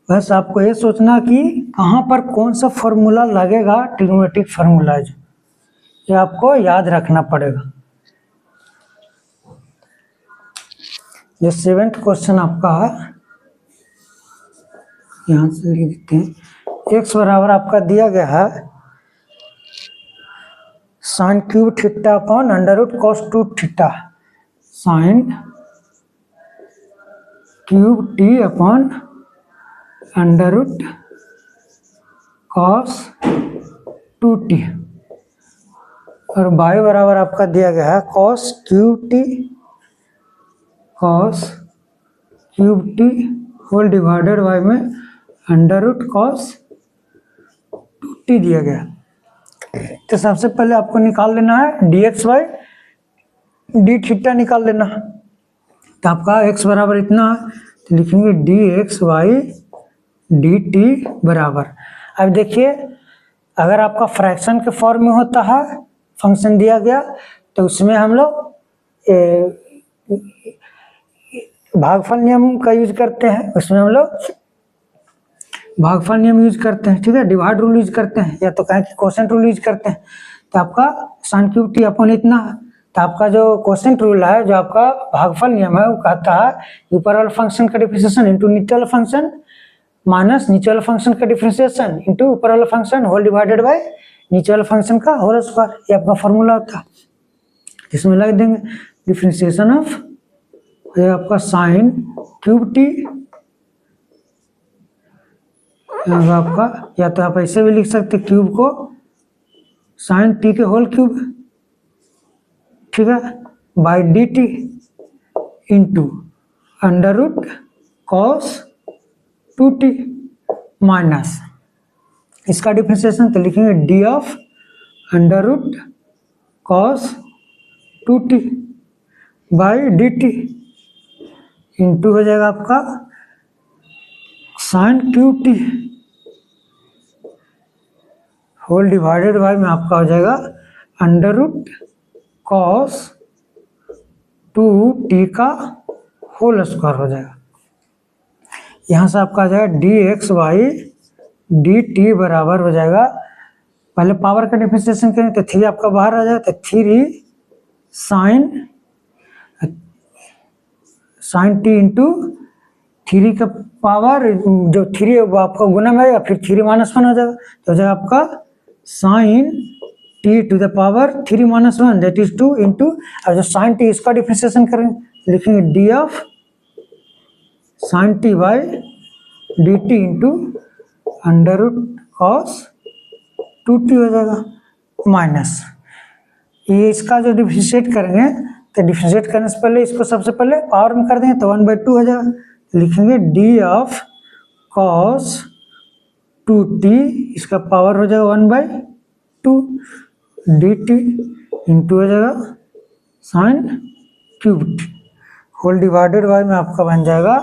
बस आपको ये सोचना कि कहाँ पर कौन सा फॉर्मूला लगेगा, ट्रिग्नोमेट्रिक फार्मूला जो, ये आपको याद रखना पड़ेगा। जो 7th क्वेश्चन आपका है, यहाँ से लिख देते हैं। x बराबर आपका दिया गया है sine cube theta upon under root cos 2 theta, sine cube t upon under root cos 2t, और y बराबर आपका दिया गया है cos cube t whole divided by में अंडर रूट कॉस 2t दिया गया। तो सबसे पहले आपको निकाल लेना है dx बाई डी थीटा निकाल लेना। तो आपका x बराबर इतना है, तो लिखेंगे dx बाई dt बराबर। अब देखिए, अगर आपका फ्रैक्शन के फॉर्म में होता है फंक्शन दिया गया, तो उसमें हम लोग भागफल नियम का यूज करते हैं, उसमें हम लोग भागफल नियम यूज करते हैं, ठीक है, डिवाइड रूल यूज करते हैं, या तो कहें कि कोसेंट रूल यूज करते हैं। तो आपका साइन क्यूब टी अपॉन इतना है। तो आपका जो कोसेंट रूल है, जो आपका भागफल नियम है, वो कहता है ऊपर वाले फंक्शन का डिफरेंशिएशन इंटू नीचे वाला फंक्शन माइनस नीचे वाला फंक्शन का डिफरेंशिएशन इंटू ऊपर वाला फंक्शन होल डिवाइडेड बाय नीचे वाला फंक्शन का होल स्क्वायर। ये आपका फॉर्मूला होता है। इसमें लग देंगे डिफरेंशिएशन ऑफ ये आपका साइन क्यूब टी, आपका या तो आप ऐसे भी लिख सकते क्यूब को साइन टी के होल क्यूब, ठीक है, by D t into under root cos 2t minus इसका डिफरेंशिएशन, तो लिखेंगे d of under root cos 2t by D t into हो जाएगा आपका sine cube t whole divided by में आपका हो जाएगा अंडर रूट कॉस 2t का होल स्क्वायर हो जाएगा। यहाँ से आपका आ जाएगा dx बाई dt बराबर हो जाएगा, पहले पावर का डिफरेंशिएशन करें तो 3 आपका बाहर आ जाएगा, तो 3 साइन टी इंटू 3 का पावर जो 3 वो आपका गुना में आएगा, फिर 3 माइनस 1 हो जाएगा, तो हो जाएगा आपका sine t to the power 3 minus 1 that is 2 into, अब जो साइन टी इसका डिफरेंशिएशन करेंगे लिखेंगे d of sine t by D t into under root cos 2t हो जाएगा माइनस ये इसका जो डिफरेंशिएट करेंगे, तो डिफरेंशिएट करने से पहले इसको सबसे पहले पावर में कर देंगे तो 1/2 हो जाएगा, लिखेंगे डी ऑफ कॉस 2t इसका पावर हो जाएगा 1/2 dt इंटू हो जाएगा sine cube t whole divided by में आपका बन जाएगा,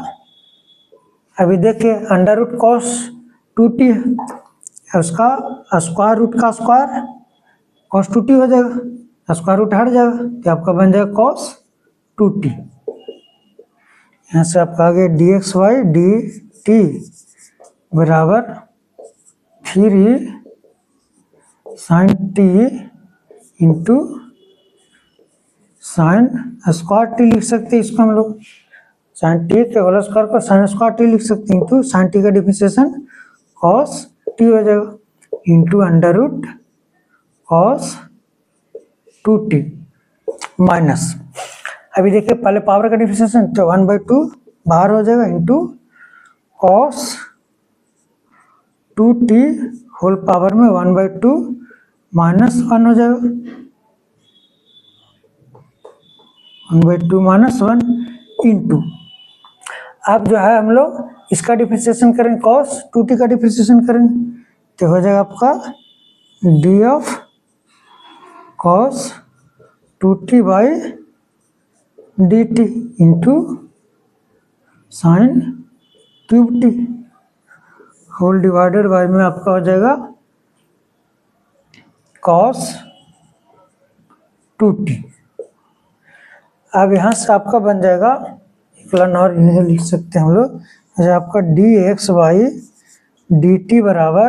अभी देखिए अंडर रूट कॉस 2t है, उसका स्क्वायर रूट का स्क्वायर कॉस 2t हो जाएगा, स्क्वायर रूट हट जाएगा, तो आपका बन जाएगा कॉस 2t। यहाँ से आपका आगे dx बाई dt बराबर 3 sine T into sine square t लिख सकते हैं, इसको हम लोग साइन टी के होल स्क्वायर को साइन स्क्वायर टी लिख सकते हैं, इंटू साइन टी का डिफरेंशिएशन कॉस टी हो जाएगा into under root cos 2t minus, अभी देखिए पहले पावर का डिफरेंशिएशन तो 1/2 बाहर हो जाएगा into cos 2t whole power में 1/2 माइनस 1 हो जाएगा, 1/2 माइनस 1 इंटू, अब जो है हम लोग इसका डिफरेंशिएशन करेंगे कॉस 2t का डिफरेंशिएशन करेंगे, तो हो जाएगा आपका d of cos 2t by dt into sine cube t whole divided by में आपका हो जाएगा कॉस 2t। अब यहाँ से आपका बन जाएगा एक लाइन और इन्हें लिख सकते हैं हम लोग, जैसे आपका dx बाई dt बराबर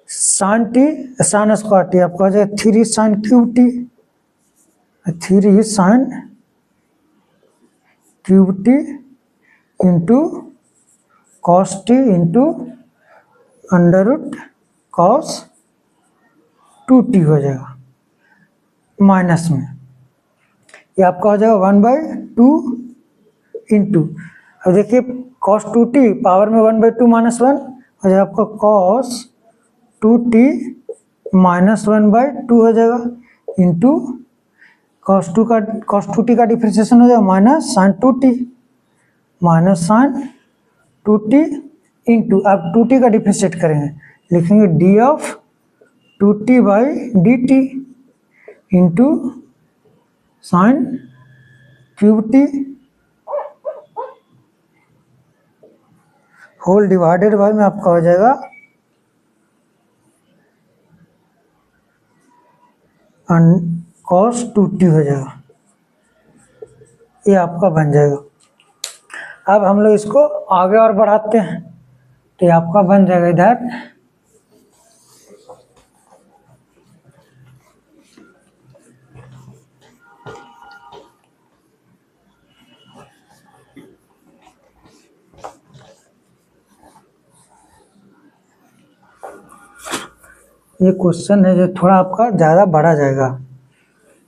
sine t sine square t, आपका हो जाएगा 3 sine cube t, 3 sine cube t into cos T into under root cos 2t हो जाएगा माइनस में, ये आपका हो जाएगा 1/2 इंटू, अब देखिए कॉस 2t पावर में 1/2 -1 हो जाएगा आपका कॉस 2t -1/2 हो जाएगा इंटू कॉस 2t का डिफ्रेंसिएशन हो जाएगा माइनस साइन 2t इंटू, आप 2t का डिफ्रेंशिएट करेंगे लिखेंगे d of 2t by dt into sine cube t whole divided by में आपका हो जाएगा cos 2t हो जाएगा, ये आपका बन जाएगा। अब हम लोग इसको आगे और बढ़ाते हैं तो ये आपका बन जाएगा इधर ये क्वेश्चन है जो थोड़ा आपका ज़्यादा बढ़ा जाएगा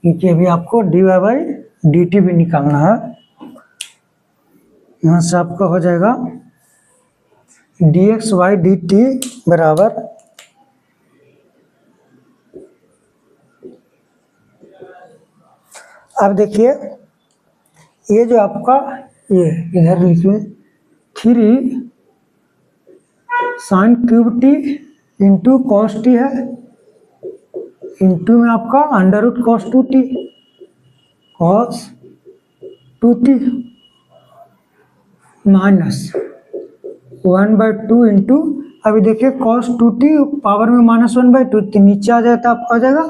क्योंकि अभी आपको dy/dt भी निकालना है। यहाँ से आपका हो जाएगा dx/dt बराबर अब देखिए ये जो आपका ये इधर लिखिए 3 sine cube t into cos t है इंटू में आपका under root cos 2t minus 1/2 into, अभी देखिए कॉस 2t पावर में -1/2 तो नीचे आ जाता आपका हो जाएगा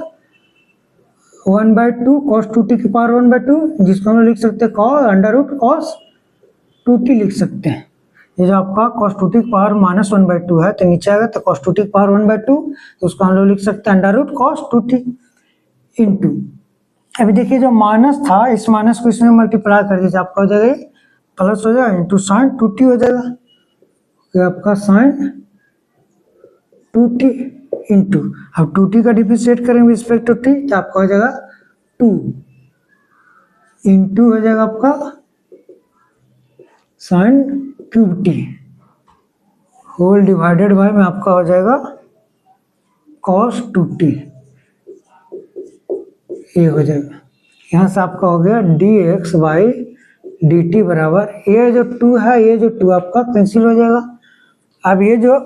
1/2 कॉस 2t की पावर 1/2 जिसको हम लोग लिख सकते हैं अंडर रूट कॉस 2t लिख सकते हैं। ये जो आपका cos 2t की पावर -1/2 है तो नीचे आएगा तो cos 2t की पावर 1/2 तो उसको हम लोग लिख सकते हैं under root cos 2t into, अभी देखिए जो माइनस था इस माइनस को इसमें मल्टीप्लाई कर दीजिए आपका हो जाएगा प्लस हो जाएगा इंटू साइन 2t हो जाएगा, ये आपका साइन 2t इंटू, अब 2t का डिफरेंशिएट करेंगे रिस्पेक्ट टू t तो आपका हो जाएगा 2 इंटू हो जाएगा आपका sine cube t whole divided by में आपका हो जाएगा cos 2t, ये हो जाएगा। यहाँ से आपका हो गया dx बाई dt बराबर ये जो 2 है ये जो 2 आपका कैंसिल हो जाएगा। अब ये जो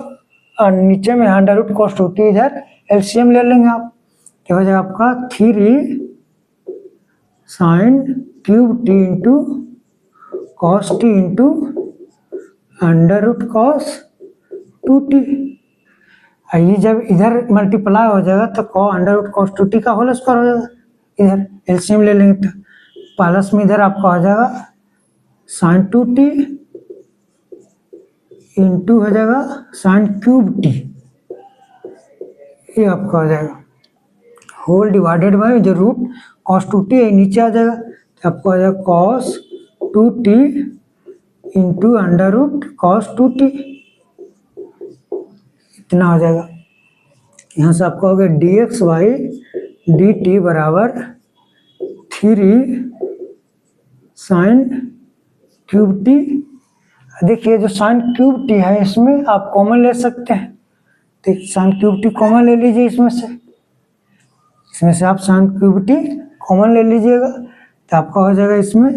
नीचे में अंडर रूट cos 2t इधर एलसीएम ले लेंगे आप तो हो जाएगा आपका 3 sine cube t into cos T into under root cos 2t, ये जब इधर मल्टीप्लाई हो जाएगा तो अंडर रूट कॉस 2t का होल स्क्वायर हो जाएगा, इधर एलसीएम ले लेंगे तो प्लस में इधर आपका हो जाएगा साइन 2t इंटू हो जाएगा साइन क्यूब टी, ये आपका हो जाएगा होल डिवाइडेड बाय जो रूट कॉस 2t है नीचे आ जाएगा तो आपको हो जाएगा cos 2t into under root cos 2t, इतना हो जाएगा। यहाँ से आपका हो गया dx बाई dt बराबर 3 साइन क्यूब टी, देखिए जो साइन क्यूब टी है इसमें आप कॉमन ले सकते हैं तो साइन क्यूब टी कॉमन ले लीजिए इसमें से आप साइन क्यूब टी कॉमन ले लीजिएगा तो आपका हो जाएगा इसमें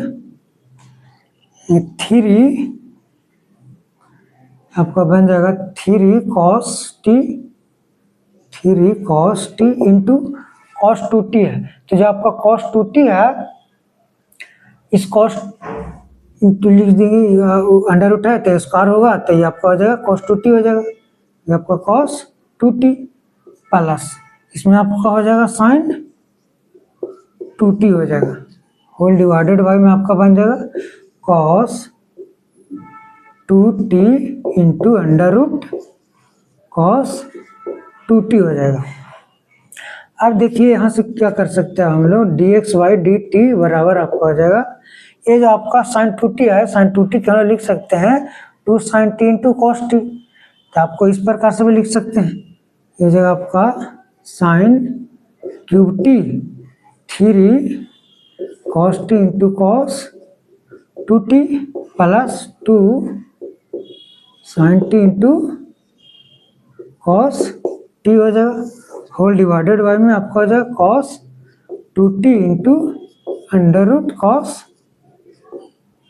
3 आपका बन जाएगा 3 cos t into cos 2t है तो जो आपका cos 2t है इस cos इंटू लिख देंगे, अंडर रूट है तो स्क्वायर होगा, तो ये आपका हो जाएगा कॉस 2t हो जाएगा, ये आपका कॉस 2t प्लस इसमें आपका हो जाएगा साइन 2t हो जाएगा, होल डिवाइडेड बाय में आपका बन जाएगा cos 2t into under root cos 2t हो जाएगा। अब देखिए यहाँ से क्या कर सकते हैं हम लोग, dx/dt बराबर आपका हो जाएगा, ये जो आपका साइन 2t है, साइन 2t क्या लिख सकते हैं 2 sin t into cos t, तो आपको इस प्रकार से भी लिख सकते हैं, ये जगह आपका sine cube t 3 cos T into cos 2t plus 2 sin t into cos t हो जाएगा, होल डिवाइडेड बाय में आपका हो जाएगा cos 2t into under root cos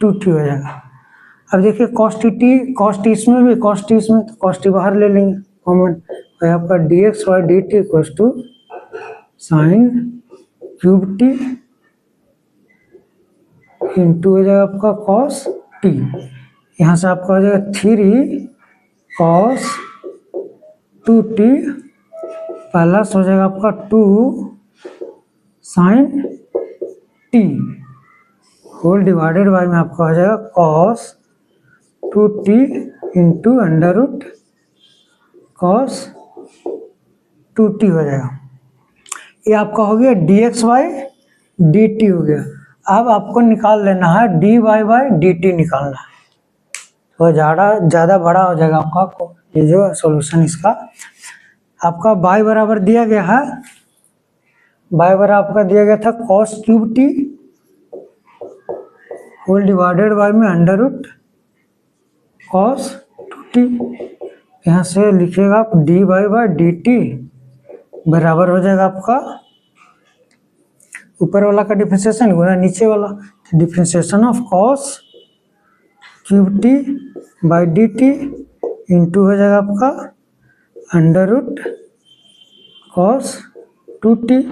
2t हो जाएगा। अब देखिए कॉस टी इसमें भी, कॉस टी इसमें, तो कॉस टी बाहर ले लेंगे कॉमन, तो आपका dx/dt equals to sine cube t into हो जाएगा आपका कॉस टी, यहाँ से आपका हो जाएगा 3 कॉस 2t प्लस हो जाएगा आपका 2 sine t, whole divided by में आपका हो जाएगा cos 2t into under root cos 2t हो जाएगा। ये आपका हो गया dx/dt हो गया। अब आपको निकाल लेना है dy/dt निकालना है, तो ज़्यादा बड़ा हो जाएगा आपका ये जो सॉल्यूशन इसका। आपका y बराबर दिया गया है, y बराबर आपका दिया गया था cos cube t whole divided by में अंडर रूट कॉस 2t, यहाँ से लिखिएगा आप dy/dt बराबर हो जाएगा आपका ऊपर वाला का डिफरेंशिएशन गुना नीचे वाला, differentiation of cos cube t by D t into हो जाएगा आपका under root cos 2t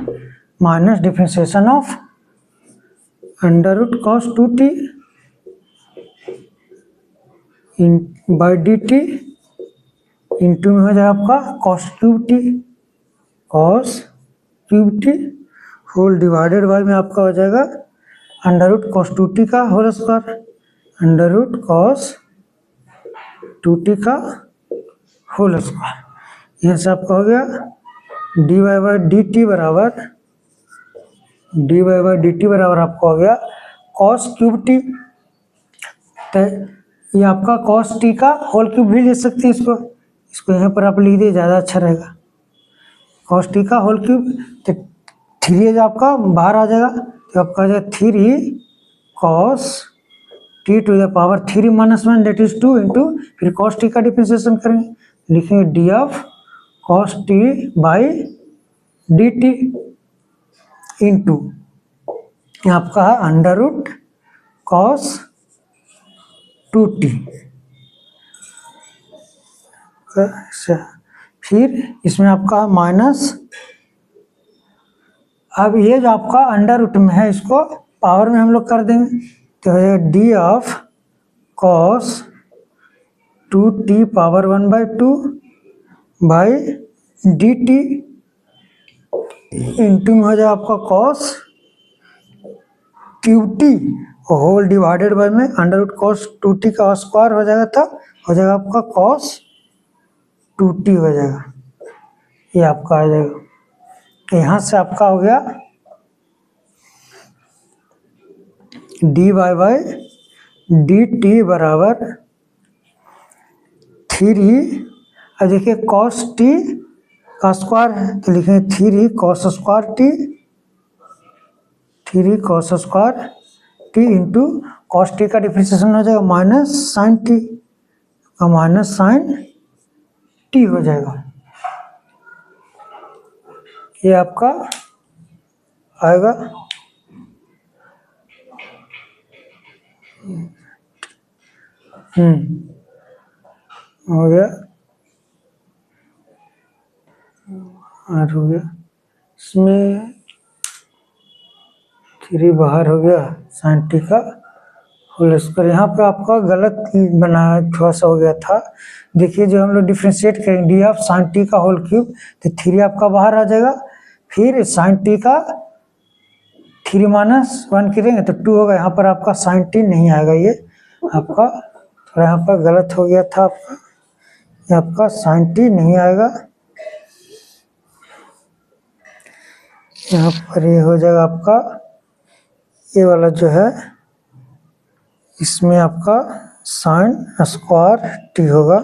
minus differentiation of under root cos 2t by D t into में हो जाएगा आपका cos cube t whole divided by में आपका हो जाएगा अंडर रूट कॉस 2t का whole square, under root cos 2t का होल स्क्वायर, यहाँ से आपका हो गया dy/dt बराबर आपका हो गया कॉस क्यूब टी, तो ये आपका कॉस टी का होल क्यूब भी ले सकते हैं, इसको यहाँ पर आप लिख दिए ज़्यादा अच्छा रहेगा, कॉस टी का होल क्यूब, तो 3 आपका बाहर आ जाएगा, तो आपका आ जाएगा 3 cos t to the power 3 minus 1 that is 2 into फिर कॉस टी का डिफरेंशिएशन करेंगे, लिखेंगे d of cos t by D t into आपका है अंडर रूट कॉस 2t, फिर इसमें आपका माइनस, अब ये जो आपका अंडर रूट में है इसको पावर में हम लोग कर देंगे, तो हो जाएगा d of cos 2t power 1/2 by D t into में हो जाएगा आपका cos cube t whole divided by में अंडर रूट कॉस 2t का स्क्वायर हो जाएगा, था हो जाएगा आपका कॉस 2t हो जाएगा, ये आपका आ जाएगा, यहाँ से आपका हो गया dy/dt बराबर 3, अब देखिए कॉस टी का स्क्वायर है तो लिखेंगे 3 cos square T into cos t का डिफरेंशिएशन हो जाएगा माइनस साइन टी का माइनस साइन टी हो जाएगा, ये आपका आएगा हो गया, और हो गया इसमें 3 बाहर हो गया साइन टी का होल स्क्वायर। यहाँ पर आपका गलत बनाया, थोड़ा सा हो गया था। देखिए जो हम लोग डिफ्रेंशिएट करेंगे डी ऑफ साइन टी का होल क्यूब, तो 3 आपका बाहर आ जाएगा। फिर साइन टी का 3 माइनस 1 करेंगे तो 2 होगा। यहाँ पर आपका साइन टी नहीं आएगा, ये आपका थोड़ा यहाँ पर गलत हो गया था आपका, ये आपका साइन टी नहीं आएगा। यहाँ पर ये हो जाएगा आपका, ये वाला जो है इसमें आपका साइन स्क्वायर टी होगा।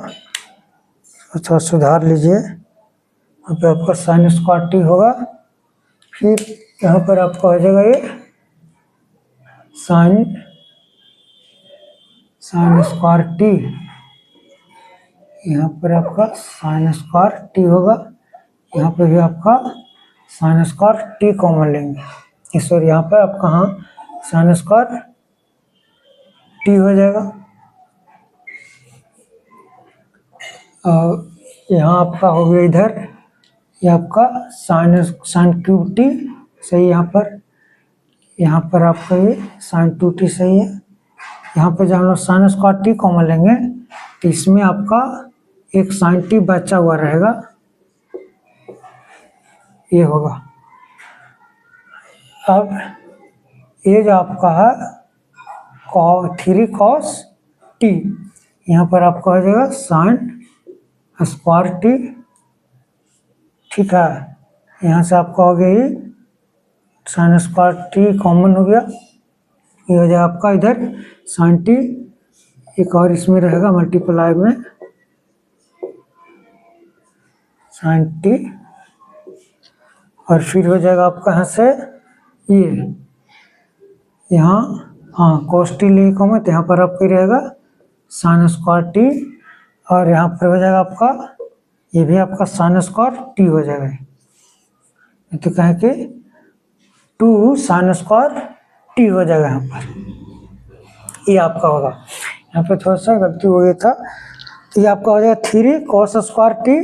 थोड़ा सुधार लीजिए, यहाँ पे आपका साइन स्क्वायर टी होगा। फिर यहाँ पर आपका हो जाएगा ये साइन स्क्वायर टी, यहाँ पर आपका साइन स्क्वायर टी होगा। यहाँ पे भी आपका साइन स्क्वायर टी कॉमन लेंगे, इस और यहाँ पर आपका हाँ साइन स्क्वायर टी हो जाएगा। और यहाँ आपका हो गया इधर, ये आपका साइन क्यूब टी सही। यहाँ पर आपका ये साइन 2t सही है। यहाँ पर जब हम लोग साइन स्क्वायर टी कॉमन लेंगे तो इसमें आपका एक साइन टी बचा हुआ रहेगा, ये होगा। अब ये जो आपका है 3 cos टी, यहाँ पर आपका हो जाएगा साइन स्क्वायर टी, ठीक है। यहाँ से आपका हो गया ये साइन स्क्वायर टी कॉमन हो गया, ये हो जाएगा आपका इधर साइन टी, एक और इसमें रहेगा मल्टीप्लाई में साइन टी, और फिर हो जाएगा आपका यहाँ से ये यहाँ हाँ cos टी ले कॉमन, तो यहाँ पर आपका रहेगा साइन स्क्वायर टी, और यहाँ पर हो जाएगा आपका ये भी आपका साइन स्क्वायर टी हो जाएगा। तो कहें कि 2 साइन स्क्वायर टी हो जाएगा यहाँ पर, ये आपका होगा। यहाँ पे थोड़ा सा गलती हो गया था, तो ये आपका हो जाएगा 3 cos स्क्वायर टी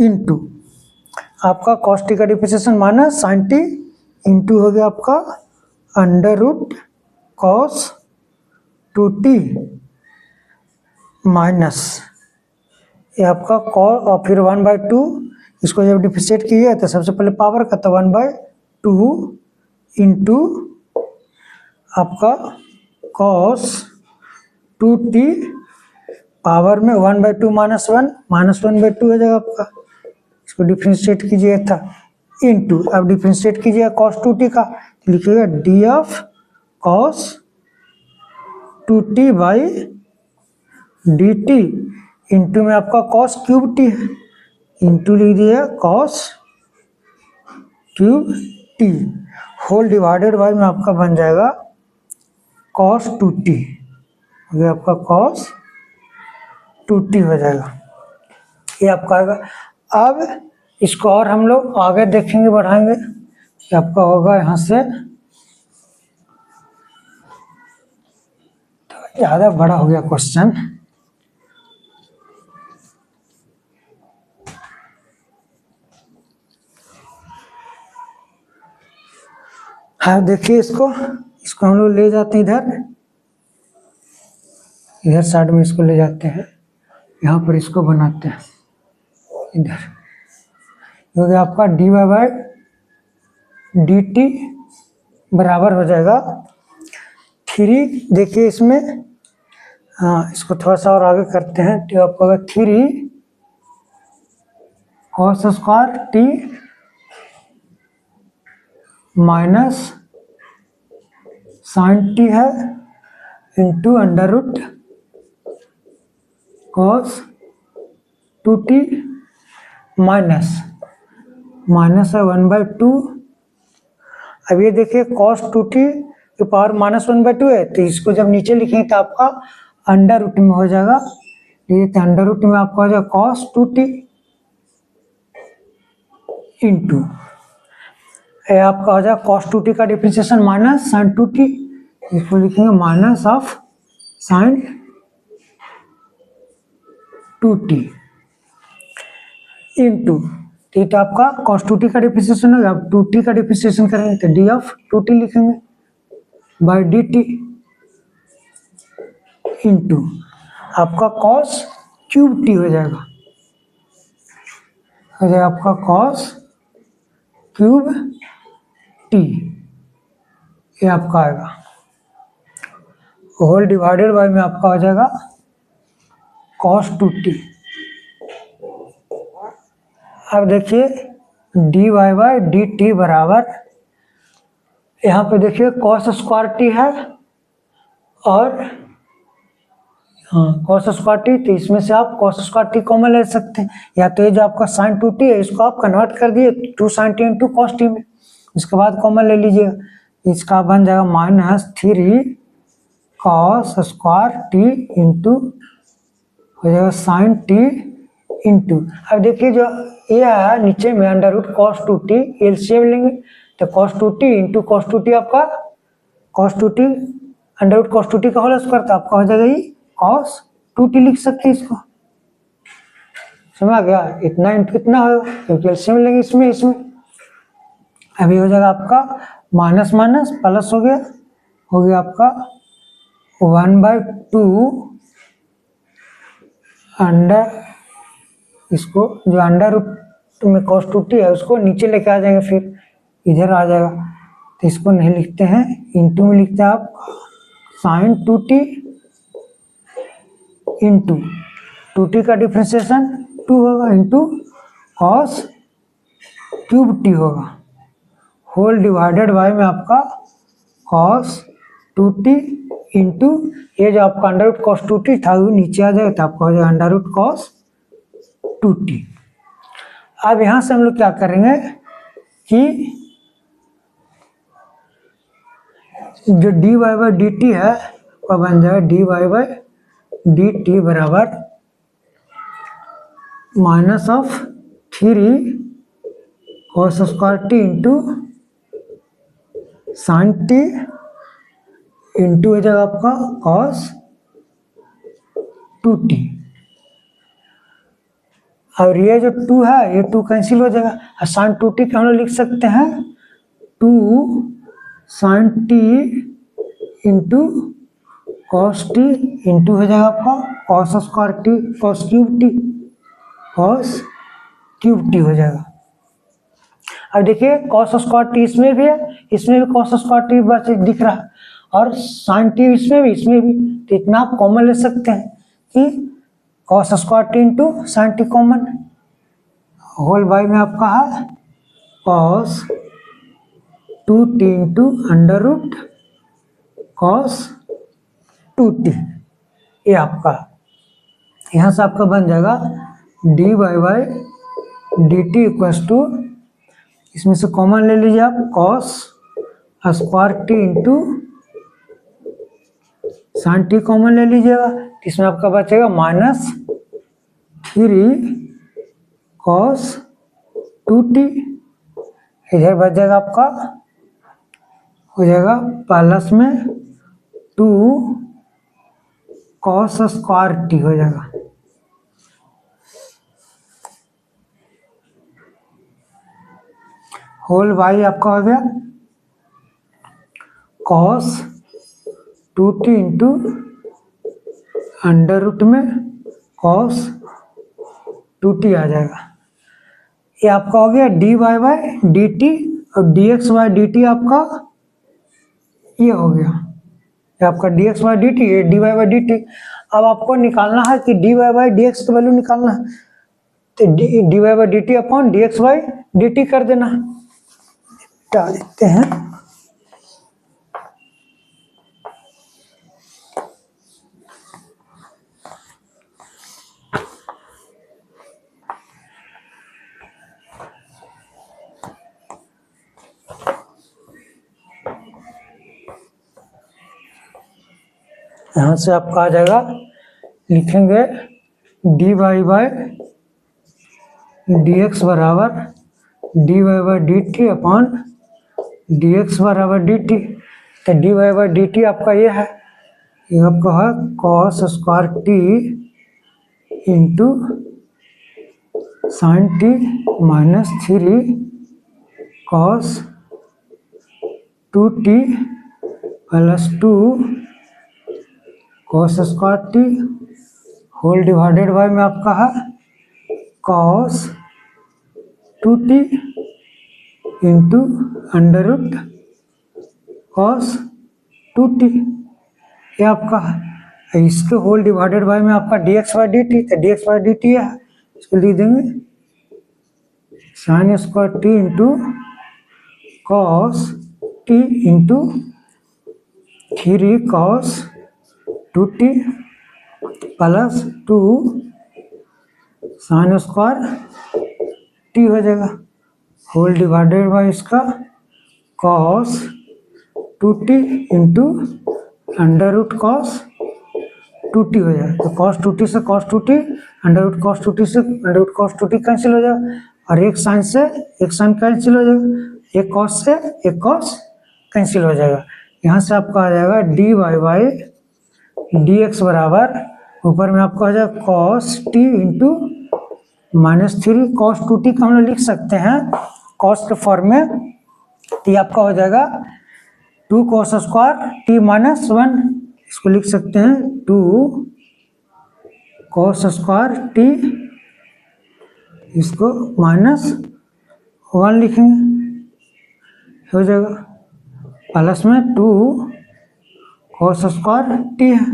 इंटू आपका cos टी का depreciation minus sine T into हो गया आपका under root cos 2t minus ये आपका cos, और फिर 1/2, इसको जब डिफरेंशिएट कीजिए तो सबसे पहले पावर का तो 1/2 इंटू आपका cos 2t पावर में 1/2 माइनस 1/2 हो जाएगा आपका। इसको डिफरेंशिएट कीजिए था इंटू, अब डिफरेंशिएट कीजिएगा cos 2t का, लिखिएगा d of cos 2t by D t, into में आपका cos क्यूब टी है, इंटू लिख दिया cos cube t whole divided by में आपका बन जाएगा cos 2t, हो गया आपका cos 2t हो जाएगा, ये आपका आएगा। अब इसको और हम लोग आगे देखेंगे, बढ़ाएंगे, ये आपका होगा यहाँ से तो ज़्यादा बड़ा हो गया क्वेश्चन। हाँ देखिए इसको हम लोग ले जाते हैं इधर साइड में, इसको ले जाते हैं, यहाँ पर इसको बनाते हैं इधर, हो गया आपका dy बाई डी टी बराबर हो जाएगा 3, देखिए इसमें हाँ इसको थोड़ा सा और आगे करते हैं, तो आपका होगा 3 cos square T minus sine T है into under root cos 2t minus है 1/2। अब ये देखिए cos 2t की पावर माइनस 1/2 है, तो इसको जब नीचे लिखेंगे तो आपका अंडर रूट में हो जाएगा, ये तो अंडर रूट में आपका हो जाएगा cos 2t इंटू आपका हो जाएगा cos 2t का डिफरेंशिएशन माइनस साइन 2t, इसको लिखेंगे minus of sign 2t into तो आपका cos 2t का डिफरेंशिएशन होगा, अब 2t का डिफरेंशिएशन करेंगे तो डी ऑफ 2t लिखेंगे बाई डी टी, इंटू आपका कॉस क्यूब टी हो जाएगा, आपका कॉस क्यूब टी, ये आपका आएगा, होल डिवाइडेड बाय में आपका हो जाएगा कॉस 2t। अब देखिए d Y by D T बराबर, यहाँ पे देखिए कॉस स्क्वायर टी है और हाँ कॉस स्क्वायर टी, तो इसमें से आप कॉस स्क्वायर टी कॉमन ले सकते हैं, या तो ये जो आपका साइन 2t है इसको आप कन्वर्ट कर दिए 2 sin t into cos T में, इसके बाद कॉमन ले लीजिएगा, इसका बन जाएगा -3 कॉस स्क्वायर टी इंटू हो जाएगा साइन टी इंटू, अब देखिए जो ये है नीचे में under root cos 2t, LCM लेंगे तो cos 2t into cos 2t आपका cos 2t under root cos 2t का होल स्क्वायर, तो आपका हो जाएगा ये कॉस 2t लिख सकते हैं इसको, समझ आ गया, इतना इंटू इतना होगा क्योंकि एलसीएम लेंगे इसमें इसमें, अभी हो जाएगा आपका माइनस माइनस प्लस हो गया आपका 1/2 अंडर, इसको जो अंडर रूट में कॉस 2t है उसको नीचे लेके आ जाएंगे, फिर इधर आ जाएगा, तो इसको नहीं लिखते हैं, इंटू में लिखते हैं आप साइन 2t इंटू 2t का डिफ्रेंसिएशन 2 होगा इंटू कॉस क्यूब टी होगा, होल डिवाइडेड बाय में आपका कॉस 2t इंटू ये जो आपका अंडर रूट कॉस 2t था वो नीचे आ जाएगा, तो आपका हो जाएगा अंडर रूट कॉस 2t। अब यहां से हम लोग क्या करेंगे कि जो D Y by D T है वो बन जाएगा d Y by D T बराबर -3 cos square T into sine T into हो जाएगा आपका कॉस 2t, और ये जो 2 है ये 2 कैंसिल हो जाएगा, और साइन 2t के हम लोग लिख सकते हैं 2 sin t into cos T into हो जाएगा आपका cos square T cos cube t हो जाएगा। अब देखिए कॉस स्क्वायर टी इसमें भी है, इसमें भी कॉस स्क्वायर टी बस दिख रहा है, और साइन टी इसमें भी, तो इतना आप कॉमन ले सकते हैं कि cos square T into sine t common, whole by में आपका है cos 2t into under root cos 2t, ये आपका यहाँ से आपका बन जाएगा d Y by D t equals to, इसमें से कॉमन ले लीजिए आप cos square T into sine t common ले लीजिएगा, इसमें आपका बचेगा -3 कॉस 2t, इधर बच जाएगा आपका हो जाएगा प्लस में 2 कॉस स्क्वायर टी हो जाएगा, होल वाई आपका हो गया cos 2t into under root में कॉस 2t आ जाएगा, ये आपका हो गया D Y by D T, और D x by D T आपका ये हो गया, ये आपका D x by D T, ये D Y by D T. अब आपको निकालना है कि D Y by D X की वैल्यू निकालना है, तो D Y by D T upon D x by D T कर देना, डाल देते हैं, यहाँ से आपका आ जाएगा, लिखेंगे D Y by D x बराबर D Y by D T upon D x बराबर डी टी, तो D Y by D T आपका ये है, ये आपका है cos square T into sine T -3 cos 2t plus 2 cos square T whole divided by में आपका है cos 2t into under root cos 2t, ये आपका है। इसके होल डिवाइडेड बाय में आपका dx बाई डी टी, तो dx बाई डी टी है, इसको लिख देंगे sine square T into cos T into 3 cos 2t plus 2 sine square T हो जाएगा, होल डिवाइडेड बाय इसका cos 2t into under root cos 2t हो जाएगा। तो कॉस 2t से cos 2t, under root cos 2t से under root cos 2t cancel हो जाएगा, और एक साइन से एक साइन कैंसिल हो जाएगा, एक कॉस से एक कॉस कैंसिल हो जाएगा। यहाँ से आपका आ जाएगा d Y by D x बराबर, ऊपर में आपका आ जाएगा cos T into -3 cos 2t का हम लोग लिख सकते हैं कॉस के फॉर्म में, तो ये आपका हो जाएगा 2 कॉस स्क्वायर टी -1, इसको लिख सकते हैं 2 कॉस स्क्वायर टी, इसको -1 लिखेंगे, हो जाएगा प्लस में 2 कॉस स्क्वायर टी है,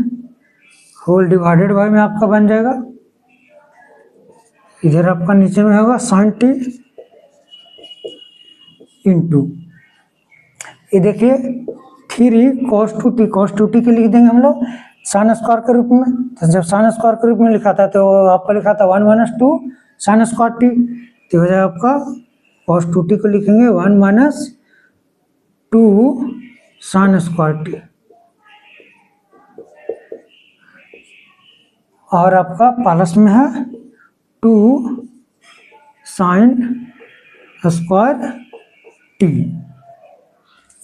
होल डिवाइडेड बाय में आपका बन जाएगा, इधर आपका नीचे में होगा साइन टी इंटू, ये देखिए 3 कॉस 2t के लिख देंगे हम लोग साइन स्क्वायर के रूप में। तो जब साइन स्क्वायर के रूप में लिखा था तो आपका लिखा था 1 - 2 साइन स्क्वायर टी, तो हो जाएगा आपका कॉस 2t को लिखेंगे 1 - 2 साइन स्क्वायर टी, और आपका प्लस में है 2 साइन स्क्वायर टी,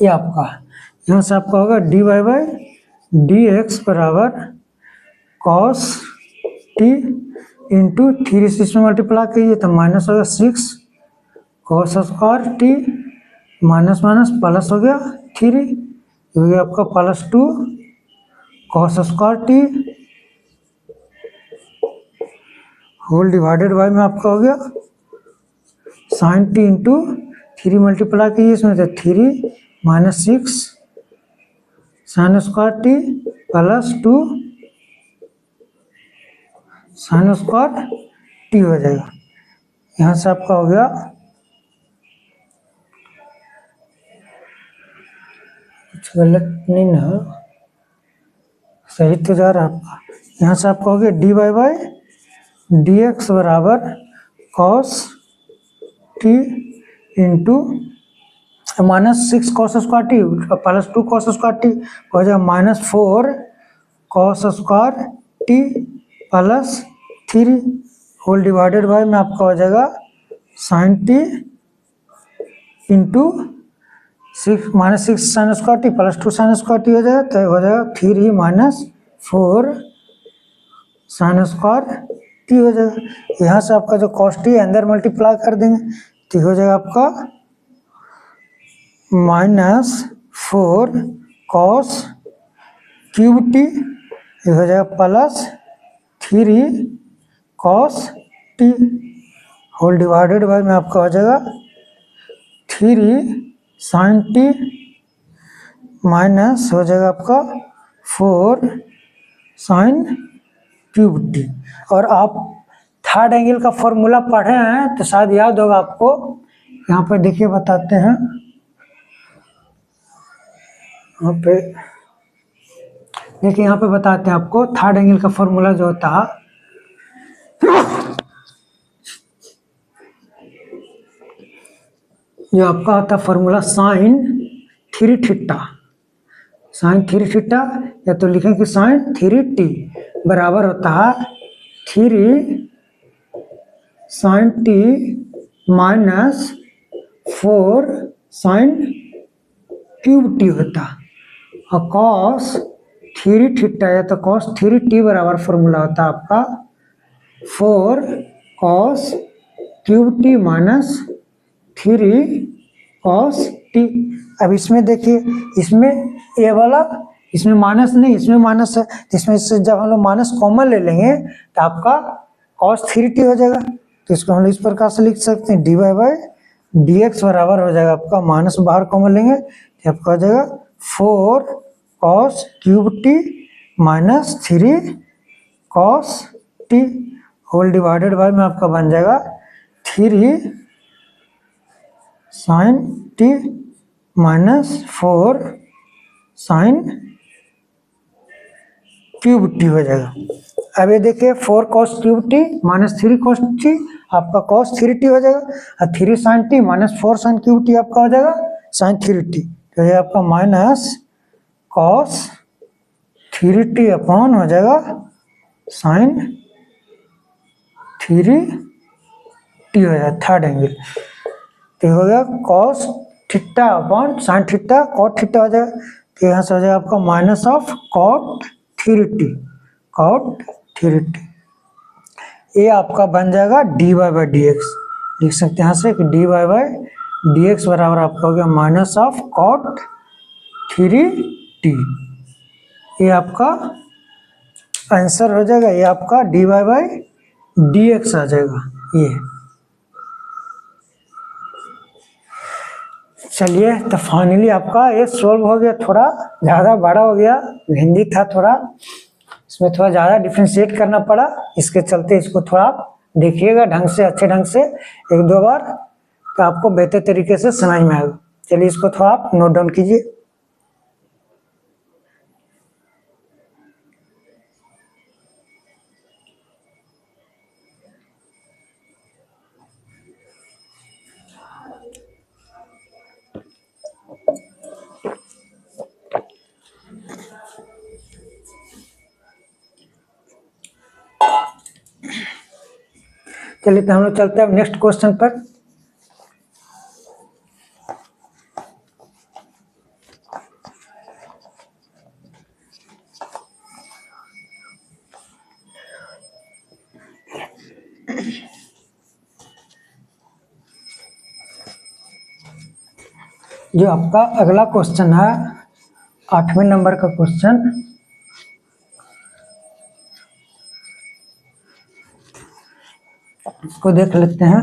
ये आपका यहाँ से आपका होगा d Y by D x बराबर कॉस टी इंटू 3 से इसमें मल्टीप्लाई कीजिए तो माइनस हो गया 6 cos square T minus minus plus हो गया 3, हो गया आपका +2 cos square T, whole divided by में आपका हो गया साइन टी इंटू 3 मल्टीप्लाई कीजिए इसमें तो 3 - 6 sine square T +2 sine square T हो जाएगा। यहाँ से आपका हो गया कुछ गलत नहीं ना, सही तो जा रहा है आपका। यहाँ से आपका हो गया D Y by D x बराबर cos T into -6 cos square T +2 cos square T हो जाएगा -4 cos square T +3, whole divided by में आपका हो जाएगा sine T into -6 sine square T +2 sine square T हो जाएगा, तो हो जाएगा 3 - 4 साइन स्क्वायर टी हो जाएगा। यहाँ से आपका जो कॉस टी अंदर मल्टीप्लाई कर देंगे तो हो जाएगा आपका -4 कॉस क्यूब टी, ये हो जाएगा +3 cos t, whole divided by में आपका हो जाएगा 3 साइन टी माइनस हो जाएगा आपका 4 साइन क्यूब टी। और आप थर्ड एंगल का फॉर्मूला पढ़े हैं तो शायद याद होगा आपको, यहाँ पे देखिए बताते हैं, यहाँ पे देखिए यहाँ पे बताते हैं आपको थर्ड एंगल का फॉर्मूला जो होता है जो आपका होता है फॉर्मूला साइन 3 थीटा, या तो लिखें कि साइन 3t बराबर होता है 3 sine t -4 sine cube t होता है, और कॉस 3 थीटा या तो कॉस 3t बराबर फॉर्मूला होता है आपका 4 cos cube t -3 cos T. अब इसमें देखिए, इसमें ए वाला इसमें माइनस नहीं, इसमें माइनस है, इसमें से जब हम लोग माइनस कॉमन ले लेंगे तो आपका cos 3t हो जाएगा। तो इसको हम लोग इस प्रकार से लिख सकते हैं, dy बाई dx बराबर हो जाएगा आपका, माइनस बाहर कॉमन लेंगे तो आपका हो जाएगा 4 cos cube t minus 3 cos t whole divided by में आपका बन जाएगा 3 sin t minus 4 sin cube t हो जाएगा। अब ये देखिए 4 cos क्यूब टी माइनस 3 cos टी आपका cos 3t हो जाएगा, और 3 sin t minus 4 sin cube t आपका हो जाएगा sin 3t। तो ये आपका माइनस cos 3t अपॉन हो जाएगा sin 3t हो जाएगा, थर्ड एंगल। तो हो गया cos theta upon sin theta cot theta हो जाएगा। तो यहाँ से हो जाएगा आपका minus of cot 3t, cot 3t। ये आपका बन जाएगा dy बाई dx, लिख सकते हैं यहाँ से कि dy बाई dx बराबर आपका हो गया माइनस ऑफ cot 3t। ये आपका आंसर हो जाएगा, ये आपका dy बाई dx आ जाएगा ये। चलिए, तो फाइनली आपका ये सोल्व हो गया। थोड़ा ज़्यादा बड़ा हो गया, हिंदी था थोड़ा, इसमें थोड़ा ज़्यादा डिफ्रेंशिएट करना पड़ा, इसके चलते इसको थोड़ा देखिएगा ढंग से, अच्छे ढंग से 1-2 बार, तो आपको बेहतर तरीके से समझ में आएगा। चलिए इसको थोड़ा आप नोट डाउन कीजिए। चलिए तो हम लोग चलते हैं नेक्स्ट क्वेश्चन पर। जो आपका अगला क्वेश्चन है 8वें नंबर का क्वेश्चन, इसको देख लेते हैं।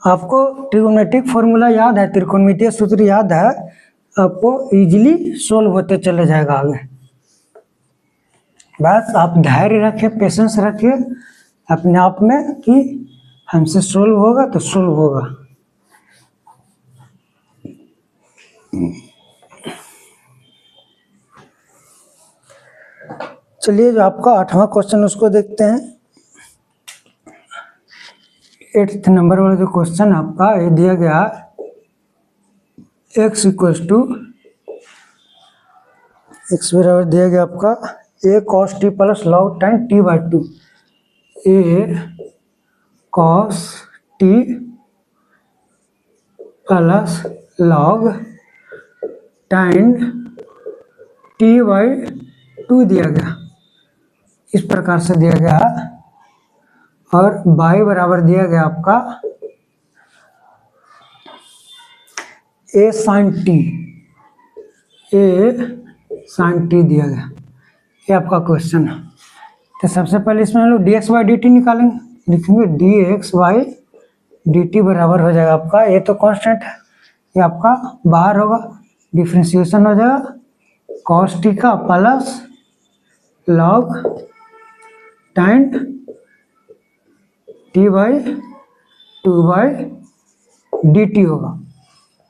आपको ट्रिगोनोमेट्रिक फॉर्मूला याद है, त्रिकोणमितीय सूत्र याद है, आपको इजीली सोल्व होते चले जाएगा आगे। बस आप धैर्य रखिए, पेशेंस रखिए अपने आप में कि हमसे सोल्व होगा तो सोल्व होगा। चलिए जो आपका 8वां क्वेश्चन उसको देखते हैं। 8th नंबर वाला जो क्वेश्चन आपका ये दिया गया, x बराबर दिया गया आपका a cos t plus log tan t by 2, a cos t plus log tan t by 2 दिया गया, इस प्रकार से दिया गया। और y बराबर दिया गया आपका a sin t दिया गया, ये आपका क्वेश्चन है। तो सबसे पहले इसमें हम लोग dx बाई dt निकालेंगे, लिखेंगे dx बाई dt बराबर हो जाएगा आपका, ये तो कांस्टेंट है, ये आपका बाहर होगा, डिफ्रेंशिएशन हो जाएगा cos t का plus log tan t by 2 by dt होगा।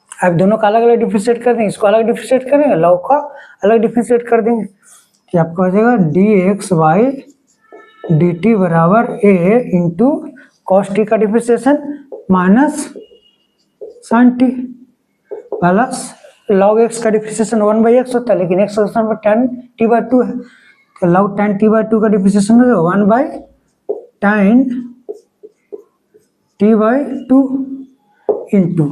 अब दोनों का अलग अलग डिफ्रेंशिएट कर देंगे, इसको अलग डिफ्रेंशिएट करेंगे, log का अलग डिफ्रेंशिएट कर देंगे, कि आपका हो जाएगा dx बाई dt बराबर a इंटू cos t का differentiation minus sin t plus log x का डिफ्रेंशिएशन 1/x होता है, लेकिन x का स्थान पर tan t बाई 2 है, तो log tan t बाई 2 का डिफ्रेंशिएशन हो जाएगा 1/tan t बाई 2 इंटू,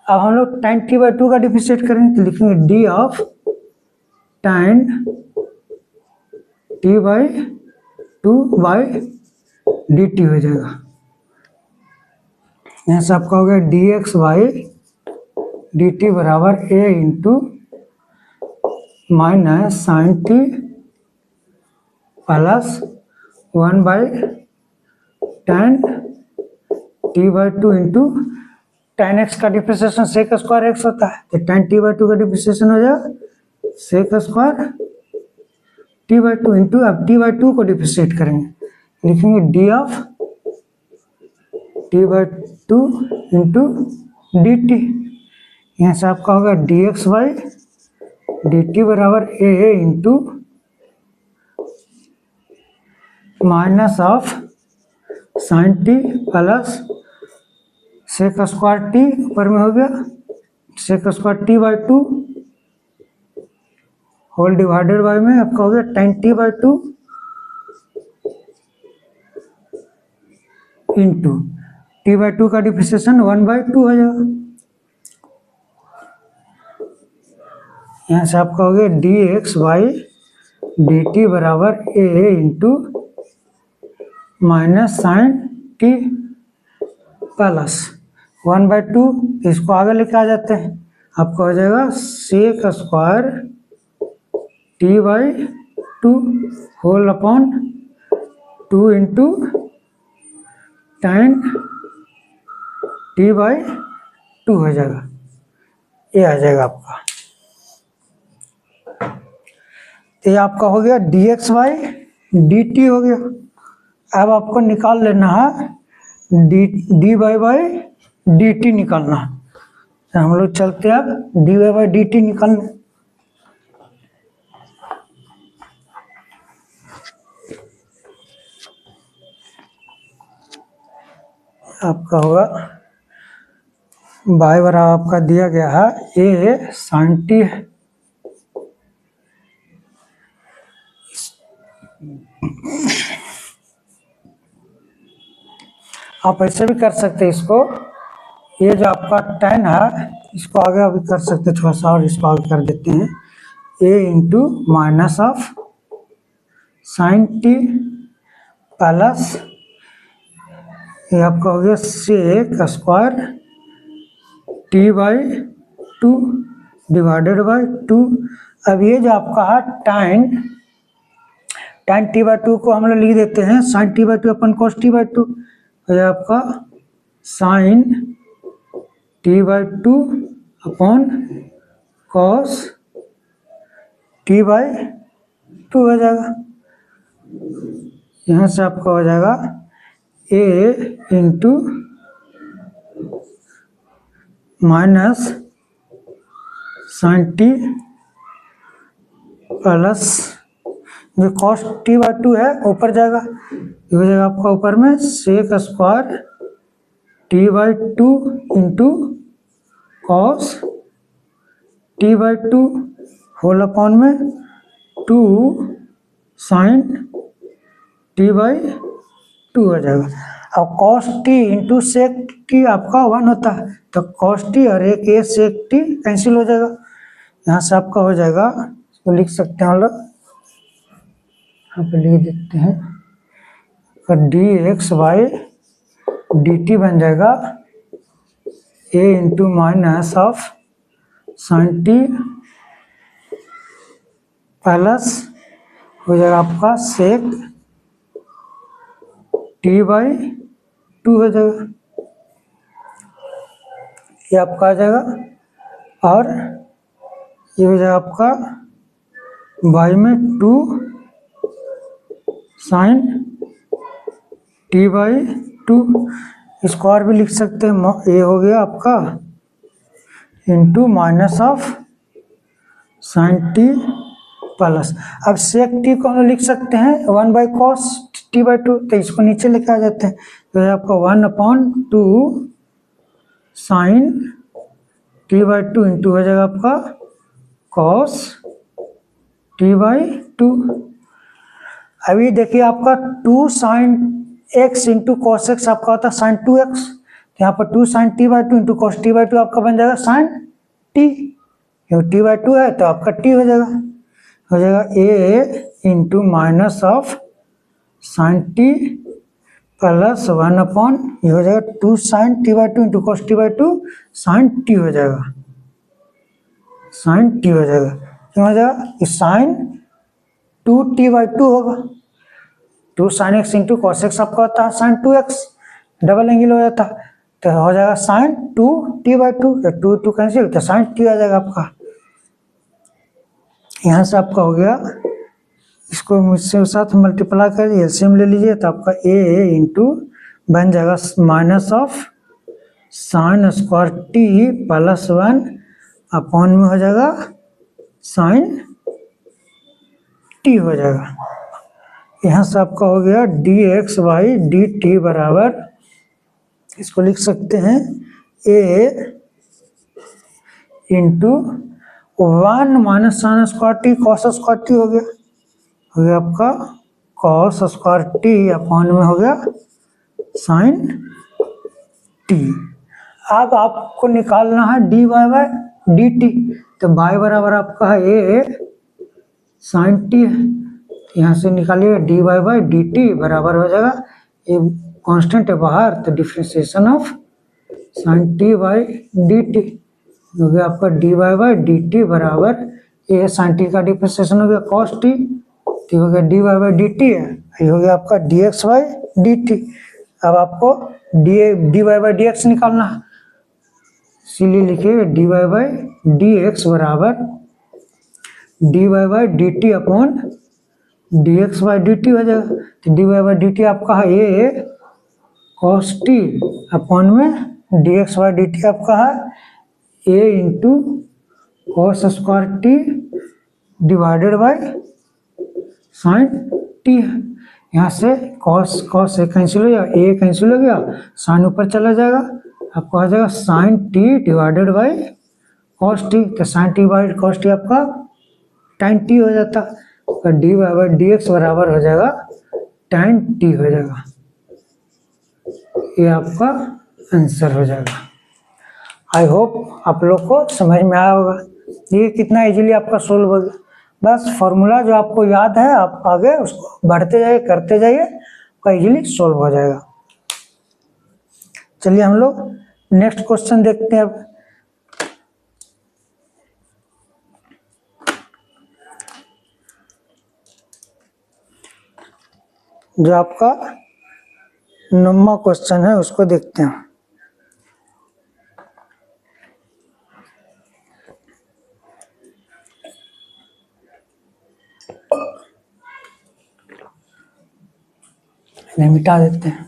अब हम लोग tan t बाई 2 का डिफ्रेंशिएट करेंगे तो लिखेंगे d of tan t by 2/dt हो जाएगा। यहाँ से आपका हो गया dx/dt बराबर a into minus sine t plus 1/tan t/2 into tan x का डिप्रिसिएशन सेक स्क्वायर x होता है, तो tan t/2 का डिप्रिसिएशन हो जाएगा सेक स्क्वायर t/2 इंटू, अब t/2 को डिप्रिशिएट करेंगे, लिखेंगे d of t/2 into dt। यहाँ से आपका होगा dx/dt बराबर a into minus of sine t plus sec square t ऊपर में हो गया sec square t/2 whole divided by में आपका हो गया tan t/2 इंटू t/2 का डिप्रिसिएशन 1/2 हो जाएगा। यहाँ से आपका हो गया dx/dt बराबर a into minus sine t plus 1/2, इसको आगे लेके आ जाते हैं, आपका हो जाएगा sec square t/2 whole upon 2 into tan t/2 हो जाएगा, ये आ जाएगा आपका। तो ये आपका हो गया dx/dt हो गया। अब आपको निकाल लेना है dy/dt निकालना है, तो हम लोग चलते हैं अब dy/dt निकालने। आपका होगा y बराबर आपका दिया गया है a sin t है, आप ऐसे भी कर सकते हैं इसको, ये जो आपका tan है इसको आगे अभी कर सकते हैं, थोड़ा सा और इसको आगे कर देते हैं a into minus of sine t plus ये आपका हो गया sec square t/2 divided by 2। अब ये जो आपका है tan t/2 को हम लोग लिख देते हैं sin t/2 अपन cos t/2, ये आपका sin t/2 upon cos t/2 हो जाएगा। यहाँ से आपका हो जाएगा a into minus sine t plus जो cos t/2 है ऊपर जाएगा, ये हो जाएगा आपका ऊपर में sec square t/2 into cos t/2 whole upon में 2 साइन t/2 हो जाएगा। अब cos t into sec t आपका 1 होता है, तो cos t और एक ये सेक टी कैंसिल हो जाएगा। यहाँ से आपका हो जाएगा, तो लिख सकते हैं हम लोग, यहाँ पे लिख देते हैं, तो dx/dt बन जाएगा a into minus of sine t plus हो जाएगा आपका सेक t/2 हो जाएगा, ये आपका आ जाएगा। और ये हो जाएगा आपका y में 2 साइन t/2, इसको और भी लिख सकते हैं, ये हो गया आपका into minus of sine t plus, अब सेक टी को हम लिख सकते हैं 1/cos t/2, तो इसको नीचे लेके आ जाते हैं, तो ये आपका 1/2 साइन t/2 इंटू हो जाएगा आपका cos t/2। अभी देखिए आपका 2 sine x into cos x आपका होता है साइन 2x, तो यहाँ पर 2 sine t/2 into cos t/2 आपका बन जाएगा साइन t, t/2 है तो आपका t हो जाएगा a into minus of sine t plus 1 upon ये हो जाएगा 2 sine t by two into cos t by two sine t हो जाएगा, साइन टी हो जाएगा। क्यों हो जाएगा? साइन 2t बाई टू होगा, 2 sine x into cos x आपका होता है साइन 2x, डबल एंगल हो जाता है, तो हो जाएगा साइन 2t बाई टू, तो 2 कैंसिल, तो साइन टी आ जाएगा आपका। यहाँ से आपका हो गया, इसको मुझसे साथ मल्टीप्लाई कर एलसीएम ले लीजिए, तो आपका a इंटू बन जाएगा minus of sign square T plus 1 upon में हो जाएगा साइन टी हो जाएगा। यहाँ से आपका हो गया dx बाई डी टी बराबर, इसको लिख सकते हैं a into 1 minus sine square T cos square T हो गया आपका कॉस स्क्वायर टी अपॉन में हो गया साइन टी। अब आपको निकालना है D Y by D T, तो बाई बराबर आपका है ए साइन टी है, यहाँ से निकालिएगा d Y by D T बराबर हो जाएगा, ये कांस्टेंट है बाहर, तो differentiation of sine t by D t हो गया आपका D Y by D T बराबर ए साइन टी का डिफ्रेंसिएशन हो गया कॉस टी, तो हो गया D Y by D T है, ये हो गया आपका D x by D T. अब आपको d Y by D x निकालना है, इसीलिए लिखिए d Y by D x बराबर D Y by D T upon D x by D t हो जाएगा, तो D Y by D T आपका है ए कॉस टी अपॉन में d x by D T आपका है a into cos square t divided by sine T है। यहाँ से कॉस कॉस कैंसिल हो जाएगा, ए कैंसिल हो गया, साइन ऊपर चला जाएगा, आपको आ जाएगा sine t divided by cos t, तो sine t by cos t आपका tan टी हो जाता, तो D Y by D x बराबर हो जाएगा tan टी हो जाएगा, ये आपका आंसर हो जाएगा। आई होप आप लोग को समझ में आया होगा, ये कितना इजीली आपका सोल्व हो गया। बस फॉर्मूला जो आपको याद है आप आगे उसको बढ़ते जाइए, करते जाइए, आपका इजीली सोल्व हो जाएगा। चलिए हम लोग नेक्स्ट क्वेश्चन देखते हैं। अब जो आपका 9वां क्वेश्चन है उसको देखते हैं। इन्हें मिटा देते हैं।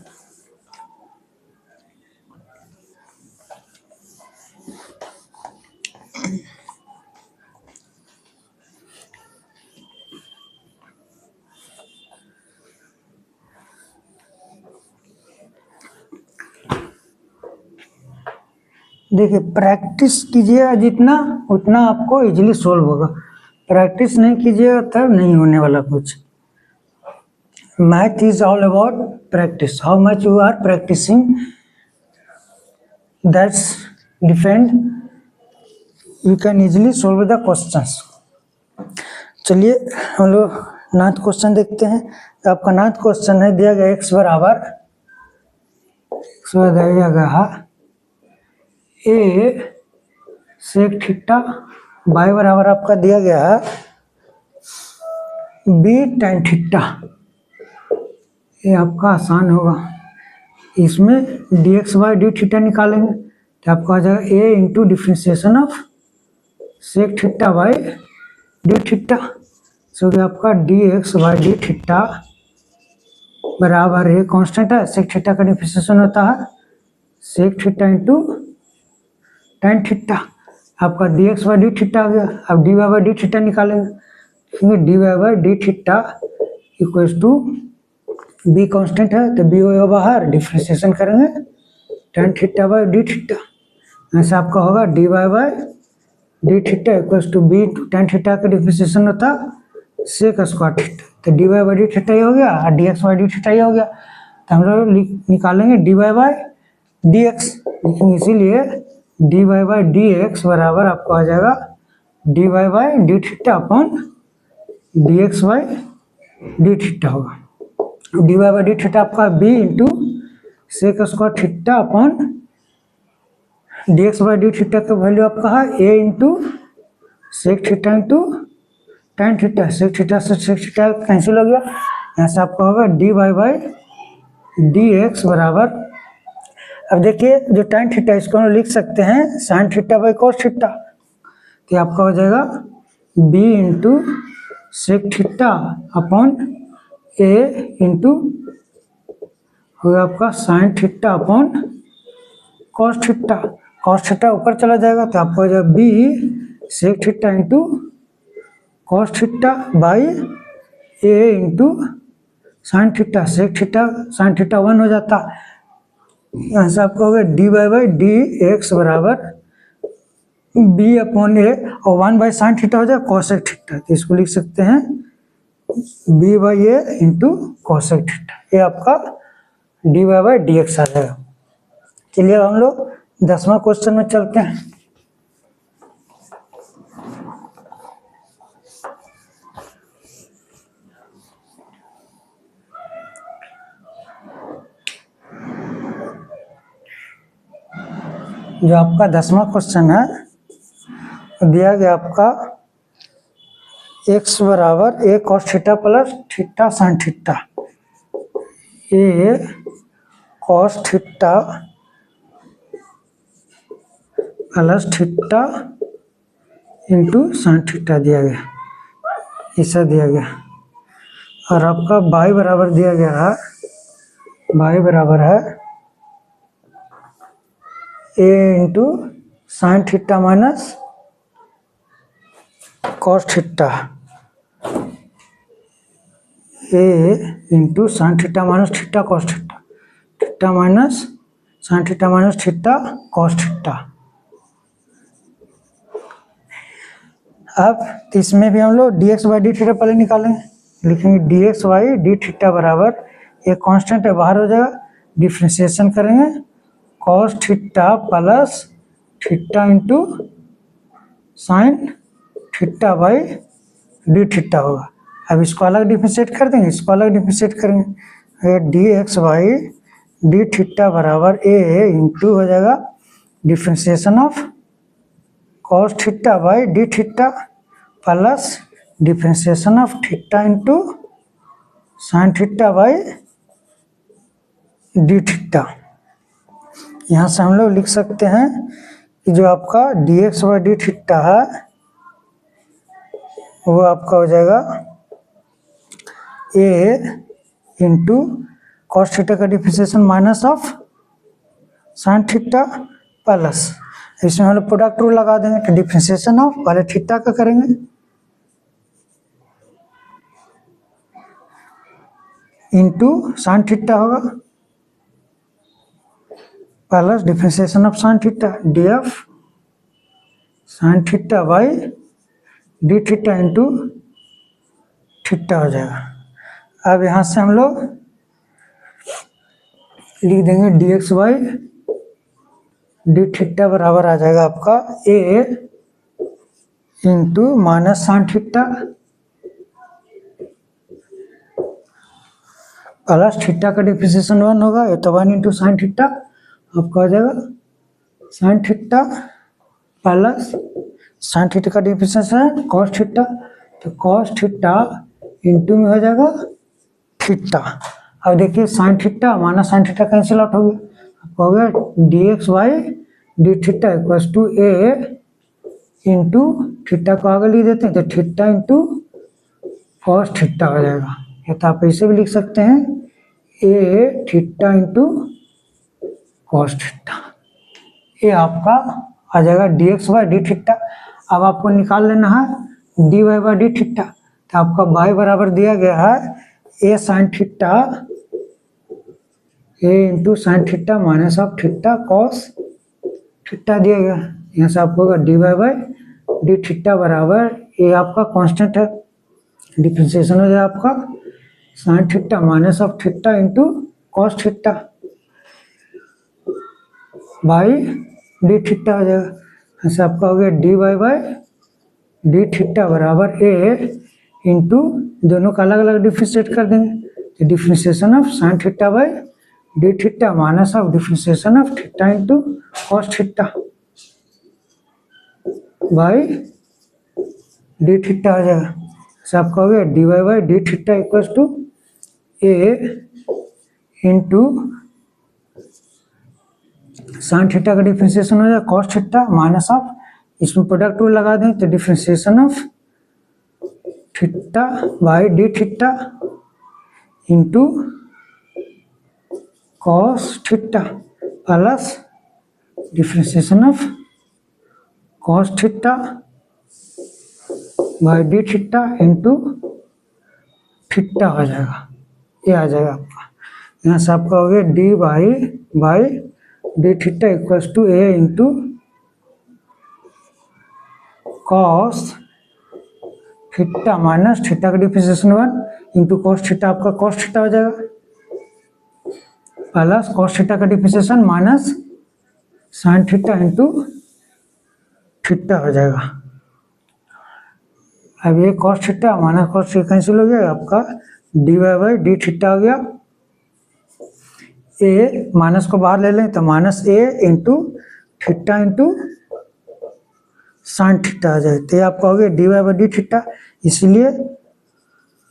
देखिए प्रैक्टिस कीजिएगा जितना उतना आपको इजीली सोल्व होगा, प्रैक्टिस नहीं कीजिएगा तब नहीं होने वाला कुछ। Math is all about practice, how much you are practicing that's depend, you can easily solve the questions. चलिए हम लोग 9th क्वेश्चन देखते हैं। तो आपका 9th क्वेश्चन है, दिया गया x बराबर दिया गया है ए सेक थीटा, बाई बराबर आपका दिया गया है बी tan थीटा। ये आपका आसान होगा, इसमें d x by D theta निकालेंगे तो आपका आ जाएगा a into differentiation of sec theta by D theta, so कि आपका D x by D theta बराबर ये कांस्टेंट है, सेक थीटा का डिफ्रेंसिएशन होता है sec theta into tan theta, आपका D x by D theta आ गया। अब d Y by D theta निकालेंगे, d Y by D theta equals to b constant है तो बी होगा बाहर, डिफ्रेंसिएशन करेंगे tan theta by D theta, ऐसा आपका होगा d Y by D theta equals to b tan theta का डिफ्रेंसिएशन होता सेक स्क्वायर थीटा, तो D Y by D theta ही हो गया और D x by D theta ही हो गया, तो हम लोग निकालेंगे d Y by D x, लेकिन इसीलिए d Y by D x बराबर आपको आ जाएगा d Y by D theta upon D x by D theta होगा। D Y by D theta आपका b into sec square theta upon D x by D theta का value आपका है a into sec theta into tan theta. Sec theta से sec theta cancel हो गया, यहाँ से आपका होगा d Y by D x बराबर, अब देखिए जो tan थीटा इसको हम लिख सकते हैं sine theta by cos theta, तो आपका हो जाएगा b into sec theta upon a into होगा आपका sine theta upon cos theta. Cos theta ऊपर चला जाएगा तो आपको हो जाएगा b sec theta into cos theta by a into sine theta. Sec theta sine theta 1 हो जाता, यहाँ से आपको हो गया D Y by D x बराबर बी अपॉन ए और 1 बाई साइन थीटा हो जाएगा कॉसेक थीटा, तो इसको लिख सकते हैं b by a into cosec theta. ये आपका D Y by D x आ जाएगा। चलिए अब हम लोग 10वां क्वेश्चन में चलते हैं। जो आपका 10वां क्वेश्चन है दिया गया आपका x बराबर a cos theta plus theta sine theta, a cos theta plus theta into sine theta दिया गया, ऐसा दिया गया। और आपका y बराबर दिया गया है, y बराबर है a into sine theta minus cos theta, a into sine theta minus theta cos theta, theta minus sine theta minus theta cos theta. अब इसमें भी हम लोग d x by D theta पहले निकालेंगे, लिखेंगे d x by D theta बराबर एक कांस्टेंट है बाहर हो जाएगा, डिफ्रेंशिएशन करेंगे cos theta plus theta into sine theta by D theta होगा। अब इसको अलग डिफ्रेंशिएट कर देंगे, इसको अलग डिफ्रेंशिएट करेंगे, D x by D theta बराबर ए इंटू हो जाएगा differentiation of cos theta by D theta plus differentiation of theta into sine theta by D theta. यहाँ से हम लोग लिख सकते हैं कि जो आपका D x by D theta है वो आपका हो जाएगा ए इंटू कॉस थीटा का differentiation minus of sine theta plus, इसमें हम लोग प्रोडक्ट रूल लगा देंगे तो डिफ्रेंशिएशन ऑफ पहले थीटा का करेंगे इंटू साइन थीटा होगा plus differentiation of sine theta d f sine theta by D theta into theta हो जाएगा। अब यहाँ से हम लोग लिख देंगे d x by D theta बराबर आ जाएगा आपका a into minus sine theta plus theta का डिफ्रेंशिएशन 1 होगा, ये तो 1 इंटू साइन थीटा आपका हो जाएगा sine theta plus sine theta का डिफ्रेंशिएशन कॉस थीटा, तो कॉस थीटा इंटू में हो जाएगा थीटा। अब देखिए sine theta minus sine theta cancel out हो गया, आपको हो गया d x y d theta equals to A into theta को आगे लिख देते हैं तो थीटा इंटू कॉस थीटा हो जाएगा, या तो आप ऐसे भी लिख सकते हैं a theta into cos theta. ये आपका आ जाएगा d x by D theta. अब आपको निकाल लेना है D Y by D theta, तो आपका वाई बराबर दिया गया है a sine theta a into sine theta minus of theta cos theta दिया गया, यहाँ से आपको होगा d Y by D theta बराबर ए आपका कांस्टेंट है, डिफ्रेंशिएशन हो जाएगा आपका sine theta minus of theta into cos theta by D theta हो जाएगा, ऐसे आपका हो गया D Y by D theta बराबर ए इंटू दोनों का अलग अलग डिफ्रेंशिएट कर देंगे तो differentiation of sine theta by D theta minus of differentiation of theta into cos theta by D theta हो जाएगा। तो आपका हो गया D Y by D theta equals to A into sine theta का डिफरेंशिएशन हो जाएगा कॉस थीटा माइनस ऑफ, इसमें प्रोडक्ट टू लगा दें तो differentiation of theta by D theta into cos theta plus differentiation of cos theta by D theta into theta हो जाएगा। ये आ जाएगा आपका, यहाँ से आपका हो गया D by D theta equals to A into cos theta minus theta का डिफरेंशिएशन 1 इंटू कॉस थीटा, आपका कॉस थीटा हो जाएगा प्लस कॉस थीटा का differentiation minus sine theta into theta हो जाएगा। अब ये cos theta minus cos theta cancel हो गया, आपका D Y by D theta हो गया। ए माइनस को बाहर ले लें तो माइनस ए into theta into sine theta आ जाए, तो ये आपका हो गया D Y by D theta. इसलिए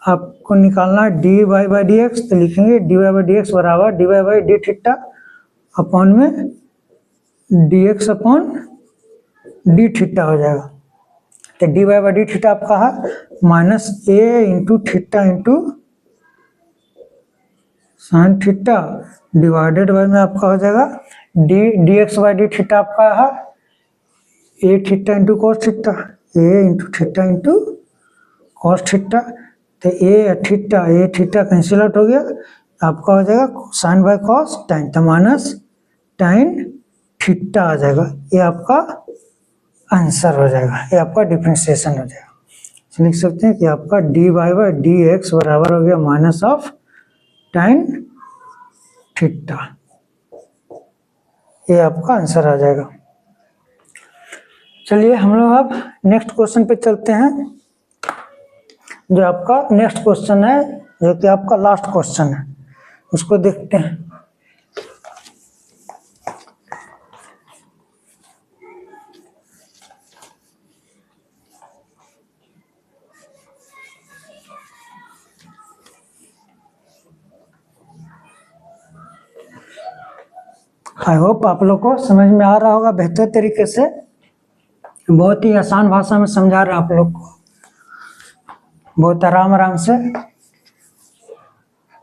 आपको निकालना है D Y by D x, तो लिखेंगे D Y by D x बराबर D Y by D theta upon में d x upon d theta हो जाएगा। तो D Y by D theta आपका है minus A into theta into sine theta divided by में आपका हो जाएगा d x by D theta आपका है a theta into cos theta, a into theta into cos theta. तो ए थीटा कैंसिल आउट हो गया, आपका हो जाएगा साइन बाई कॉस टाइन, तो माइनस टाइन थीटा आ जाएगा। ये आपका आंसर हो जाएगा, ये आपका डिफरेंशिएशन हो जाएगा। तो लिख सकते हैं कि आपका D Y by D x बराबर हो गया माइनस ऑफ टाइन थीटा, ये आपका आंसर आ जाएगा। चलिए हम लोग अब नेक्स्ट क्वेश्चन पे चलते हैं, जो आपका नेक्स्ट क्वेश्चन है, जो कि आपका लास्ट क्वेश्चन है, उसको देखते हैं। आई होप आप लोग को समझ में आ रहा होगा बेहतर तरीके से, बहुत ही आसान भाषा में समझा रहे हैं आप लोग को, बहुत आराम से।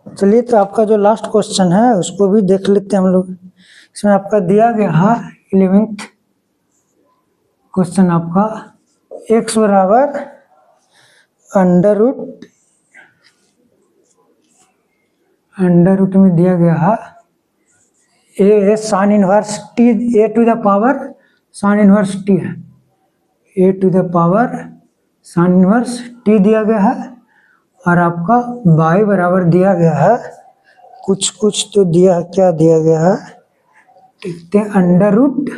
चलिए तो आपका जो लास्ट क्वेश्चन है उसको भी देख लेते हैं हम लोग। इसमें आपका दिया गया है 11th क्वेश्चन आपका x बराबर अंडर रूट में दिया गया है a sine inverse t, a to the power sine inverse T है, a to the power sine inverse T दिया गया है, और आपका बाई बराबर दिया गया है कुछ तो दिया, क्या दिया गया है देखते हैं, under root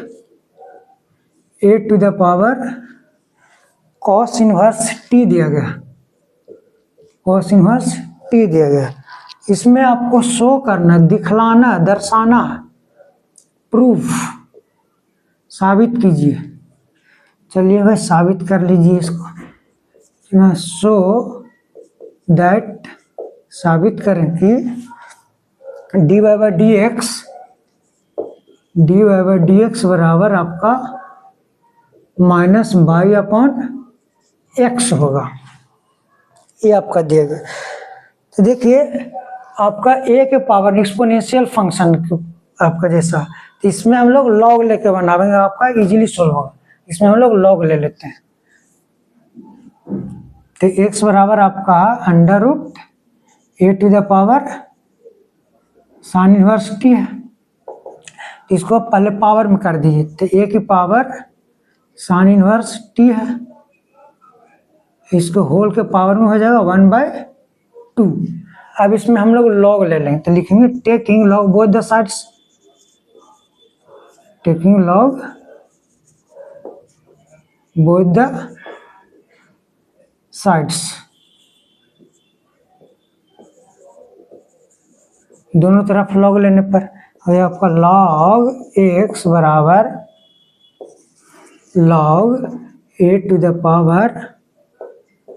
A to the power cos inverse T दिया गया, कॉस इनवर्स टी दिया गया। इसमें आपको शो करना, दिखलाना, दर्शाना, प्रूफ, साबित कीजिए। चलिए भाई साबित कर लीजिए इसको। सो दैट, साबित करें कि D Y by D x बराबर आपका माइनस बाई अपॉन एक्स होगा, ये आपका दिया गया। तो देखिए आपका ए के पावर एक्सपोनेंशियल फंक्शन आपका जैसा, तो इसमें हम लोग लॉग लेके बनाएंगे, आपका इजीली सोल्व होगा। इसमें हम लोग लॉग ले लेते हैं, तो x बराबर आपका under root A to the power sine inverse T है, इसको पहले पावर में कर दीजिए, तो ए की पावर साइन इनवर्स टी है, इसको होल के पावर में हो जाएगा 1/2। अब इसमें हम लोग लॉग ले लेंगे, तो लिखेंगे taking log both the sides, taking log both the sides. दोनों तरफ लॉग लेने पर हो जाएगा आपका log x बराबर log a to the power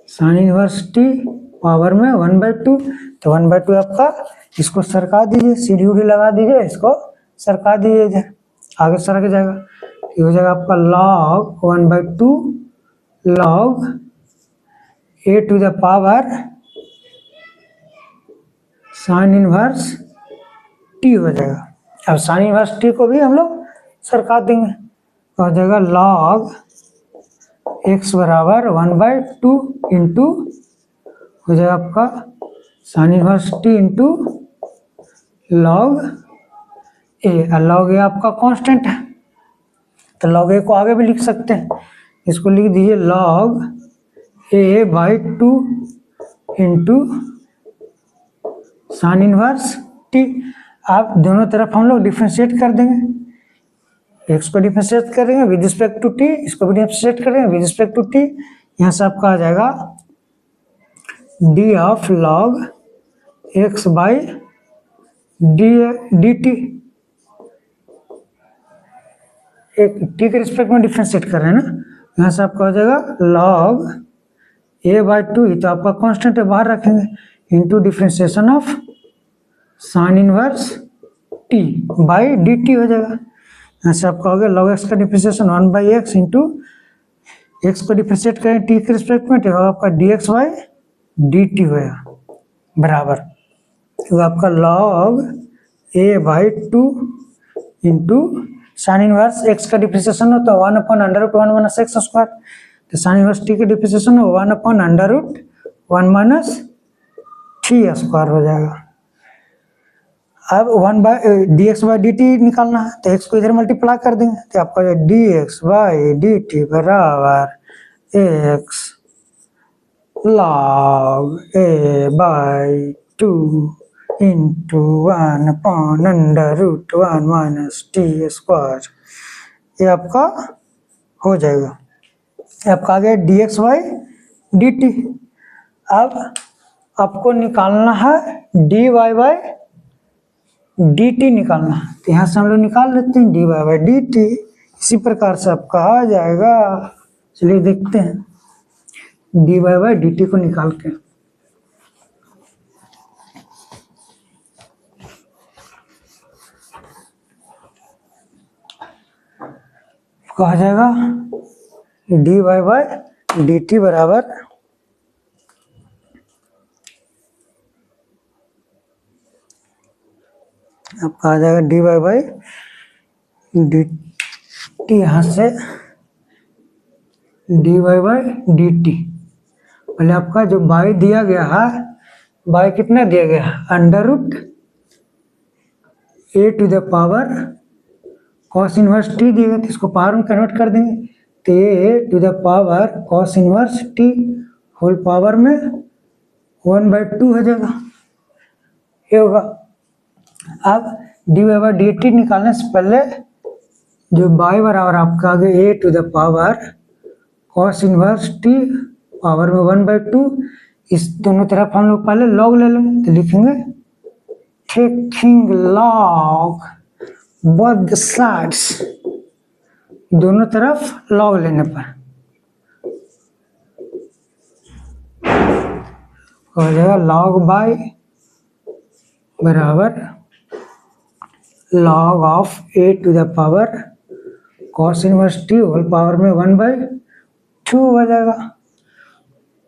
sine inverse T power में 1/2। तो 1/2 आपका, इसको सरका दीजिए, सीढ़ी लगा दीजिए, इसको सरका दीजिए, इधर आगे सरक जाएगा। ये हो जाएगा आपका log 1/2 log a to the power sine inverse T हो जाएगा। अब साइन इनवर्स टी को भी हम लोग सरका देंगे, तो हो जाएगा log x बराबर 1/2 इंटू हो जाएगा आपका sign inverse T into log a। log a आपका कांस्टेंट है, तो log a को आगे भी लिख सकते हैं, इसको लिख दीजिए log a/2 into sine inverse T. आप दोनों तरफ हम लोग डिफरेंशिएट कर देंगे, x को डिफरेंशिएट करेंगे विद रिस्पेक्ट टू t, इसको भी डिफरेंशिएट करेंगे विद रिस्पेक्ट टू t। यहाँ से आपका आ जाएगा d of log x by dt, एक t के रिस्पेक्ट में डिफरेंशिएट कर रहे हैं ना। यहाँ से आपका हो जाएगा log a/2, ये तो आपका कांस्टेंट है, बाहर रखेंगे, into differentiation of sine inverse t by dt हो जाएगा। यहाँ से आपका हो गया log x का डिफरेंशिएशन 1/x इंटू x को डिफरेंशिएट करें t के रिस्पेक्ट में, तो आपका dx बाई dt होगा बराबर, तो आपका log a/2 into sine inverse x का डिफरेंशिएशन हो तो 1/√1 माइनस एक्स स्क्वायर, तो साइन इनवर्स t के डिफरेंशिएशन हो 1/√1 माइनस 3 स्क्वायर हो जाएगा। अब dx बाई dt निकालना है, तो x को इधर मल्टीप्लाई कर देंगे, तो आपका dx बाई dt बराबर x log a/2 into 1/√1 minus t square, ये आपका हो जाएगा। आपका आ गया dx बाई dt। अब आपको निकालना है dy बाई dt निकालना है, तो यहाँ से हम लोग निकाल लेते हैं dy बाई dt। इसी प्रकार से आपका आ जाएगा, चलिए देखते हैं dy बाई dt को निकाल के। कहा जाएगा dy बाई dt बराबर आपका आ जाएगा dy बाई dt, यहाँ से dy बाई dt, पहले आपका जो y दिया गया है, y कितना दिया गया है, under root a to the power cos inverse t दिएगा, तो इसको पावर में कन्वर्ट कर देंगे, तो a to the power cos inverse t whole power में 1/2 हो जाएगा, ये होगा। अब dy बाई dt निकालने से पहले जो y बराबर आपका आगे a to the power cos inverse t power में 1/2, इस दोनों तरफ हम लोग पहले log ले लेंगे, तो लिखेंगे टेकिंग log both sides, दोनों तरफ log लेने पर हो जाएगा log बाई बराबर log of a to the power cos inverse t whole power में 1/2 हो जाएगा।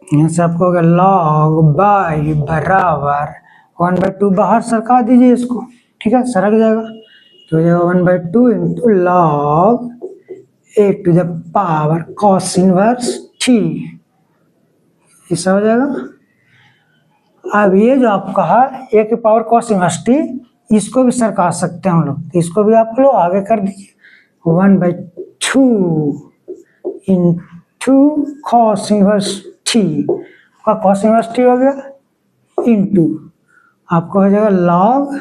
यहाँ से आपको होगा log बाई बराबर 1/2, बाहर सरका दीजिए इसको, ठीक है, सरक जाएगा, तो हो जाएगा 1/2 into log a to the power cos inverse t, ऐसा हो जाएगा। अब ये जो आपका है a की पावर cos इनवर्स t, इसको भी सरका सकते हैं हम लोग, तो इसको भी आप लोग आगे कर दीजिए, 1/2 इंटू cos इनवर्स t, आपका cos इनवर्स t हो गया, इंटू आपको हो जाएगा log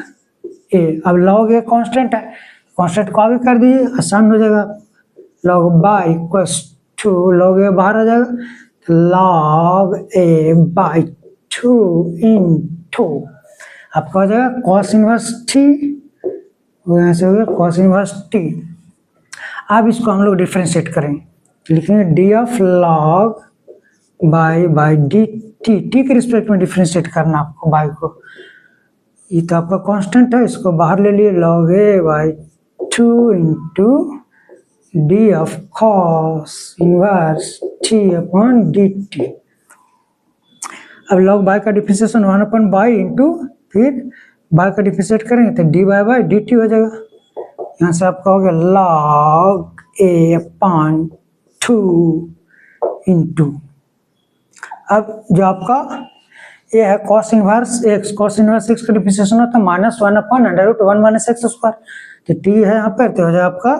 a। अब log a कांस्टेंट है, कांस्टेंट को आगे कर दीजिए, आसान हो जाएगा, log Y equals to log a बाहर आ जाएगा, तो log a बाई 2 इंटू आपका हो जाएगा cos इनवर्स t, यहाँ से हो गया cos इनवर्स t। अब इसको हम लोग डिफरेंशिएट करेंगे, लिखेंगे d of log by D T, T के रिस्पेक्ट में डिफरेंशिएट करना आपको बाई को। ये तो आपका कांस्टेंट है, इसको बाहर ले लिए, log a by 2 into D of cos inverse t upon D T. अब log बाई का डिफरेंशिएशन 1 अपॉन बाई इंटू फिर बाई का डिफरेंशिएट करेंगे तो डी बाई डी टी हो जाएगा। यहाँ से आपका हो गया log a अपॉन 2 इंटू, अब जो आपका ये है cos इनवर्स x का डिफरेंशिएशन होता है -1 upon under root 1 minus X square, तो t है यहाँ पर, तो हो जाएगा आपका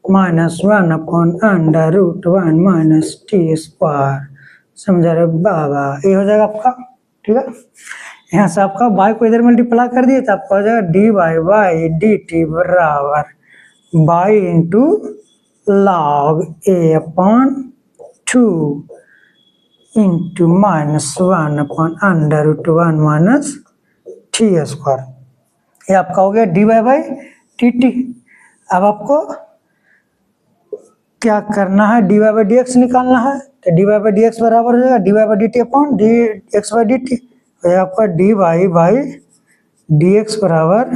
-1 upon under root 1 minus T square. समझा रहे बाबा, ये हो जाएगा आपका, ठीक है। यहाँ से आपका बाई को इधर मल्टीप्लाई कर दिए तो आपका हो जाएगा डी बाई डी टी बराबर Y into log a upon 2 into -1 upon under root 1 minus T square. ये आपका हो गया डी बाई टी टी। अब आपको क्या करना है, डी बाई डी एक्स निकालना है, तो डी बाई डी एक्स बराबर हो जाएगा D by D T upon D x by D T. तो आपका डी बाई डी एक्स बराबर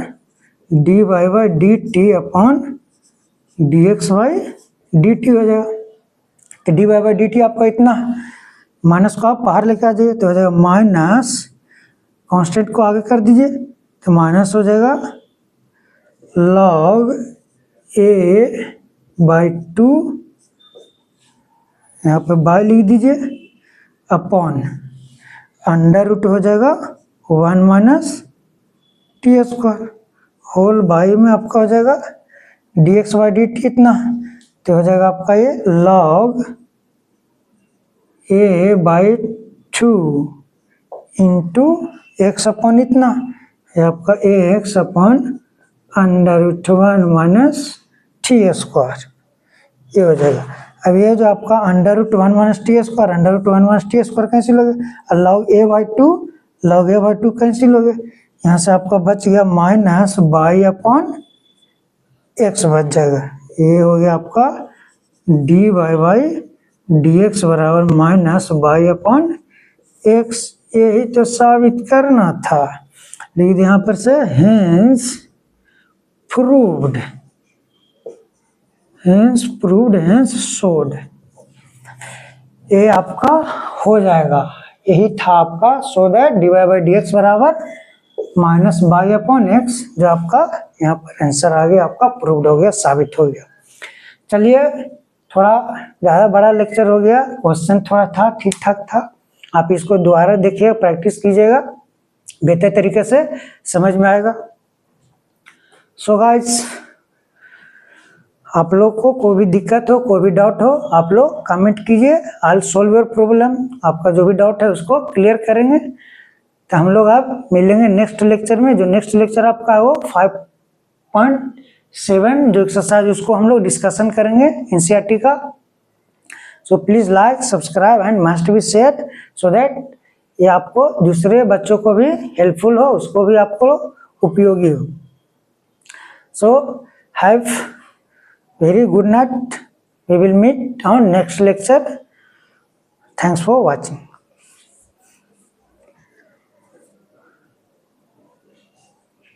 D by D T upon D x by D t हो जाएगा। तो डी बाई डी टी आपका इतना, माइनस को आप बाहर लेके आ जाइए तो हो जाएगा माइनस, कांस्टेंट को आगे कर दीजिए तो माइनस हो जाएगा log a बाई 2, यहाँ पे बाई लिख दीजिए अपॉन अंडर रूट हो जाएगा 1 minus T square, whole by में आपका हो जाएगा d x by D t इतना, तो हो जाएगा आपका ये log a by 2 into x upon इतना, ये आपका a x upon under root 1 minus T square, ये हो जाएगा। अब ये जो आपका under root 1 minus T square, under root 1 minus T square cancel हो गया, log a बाई 2 कैंसिल हो गया। यहाँ से आपका बच गया माइनस बाई अपॉन एक्स बच जाएगा, ये हो गया आपका डी बाई डी एक्स बराबर माइनस बाई अपॉन एक्स। यही तो साबित करना था, लेकिन यहाँ पर से हेंस प्रूव्ड, हेंस शोड, ये आपका हो जाएगा। यही था आपका, so that D by D x बराबर माइनस बाई अपॉन एक्स, जो आपका यहाँ पर आंसर आ गया, आपका प्रूव्ड हो गया, साबित हो गया। चलिए, थोड़ा ज़्यादा बड़ा लेक्चर हो गया, क्वेश्चन थोड़ा था ठीक ठाक था, आप इसको दोबारा देखिए, प्रैक्टिस कीजिएगा, बेहतर तरीके से समझ में आएगा। सो गाइस, आप लोग को कोई भी दिक्कत हो, कोई भी डाउट हो, आप लोग कमेंट कीजिए, I will solve your problem. आपका जो भी डाउट है उसको क्लियर करेंगे। तो हम लोग आप मिलेंगे नेक्स्ट लेक्चर में। जो नेक्स्ट लेक्चर आपका है वो 5.7 जो एक्सरसाइज, उसको हम लोग डिस्कशन करेंगे एनसीईआरटी का। So please like, subscribe and must be share, so that ये आपको दूसरे बच्चों को भी हेल्पफुल हो, उसको भी आपको उपयोगी हो। So have very good night. We will meet on next lecture. Thanks for watching.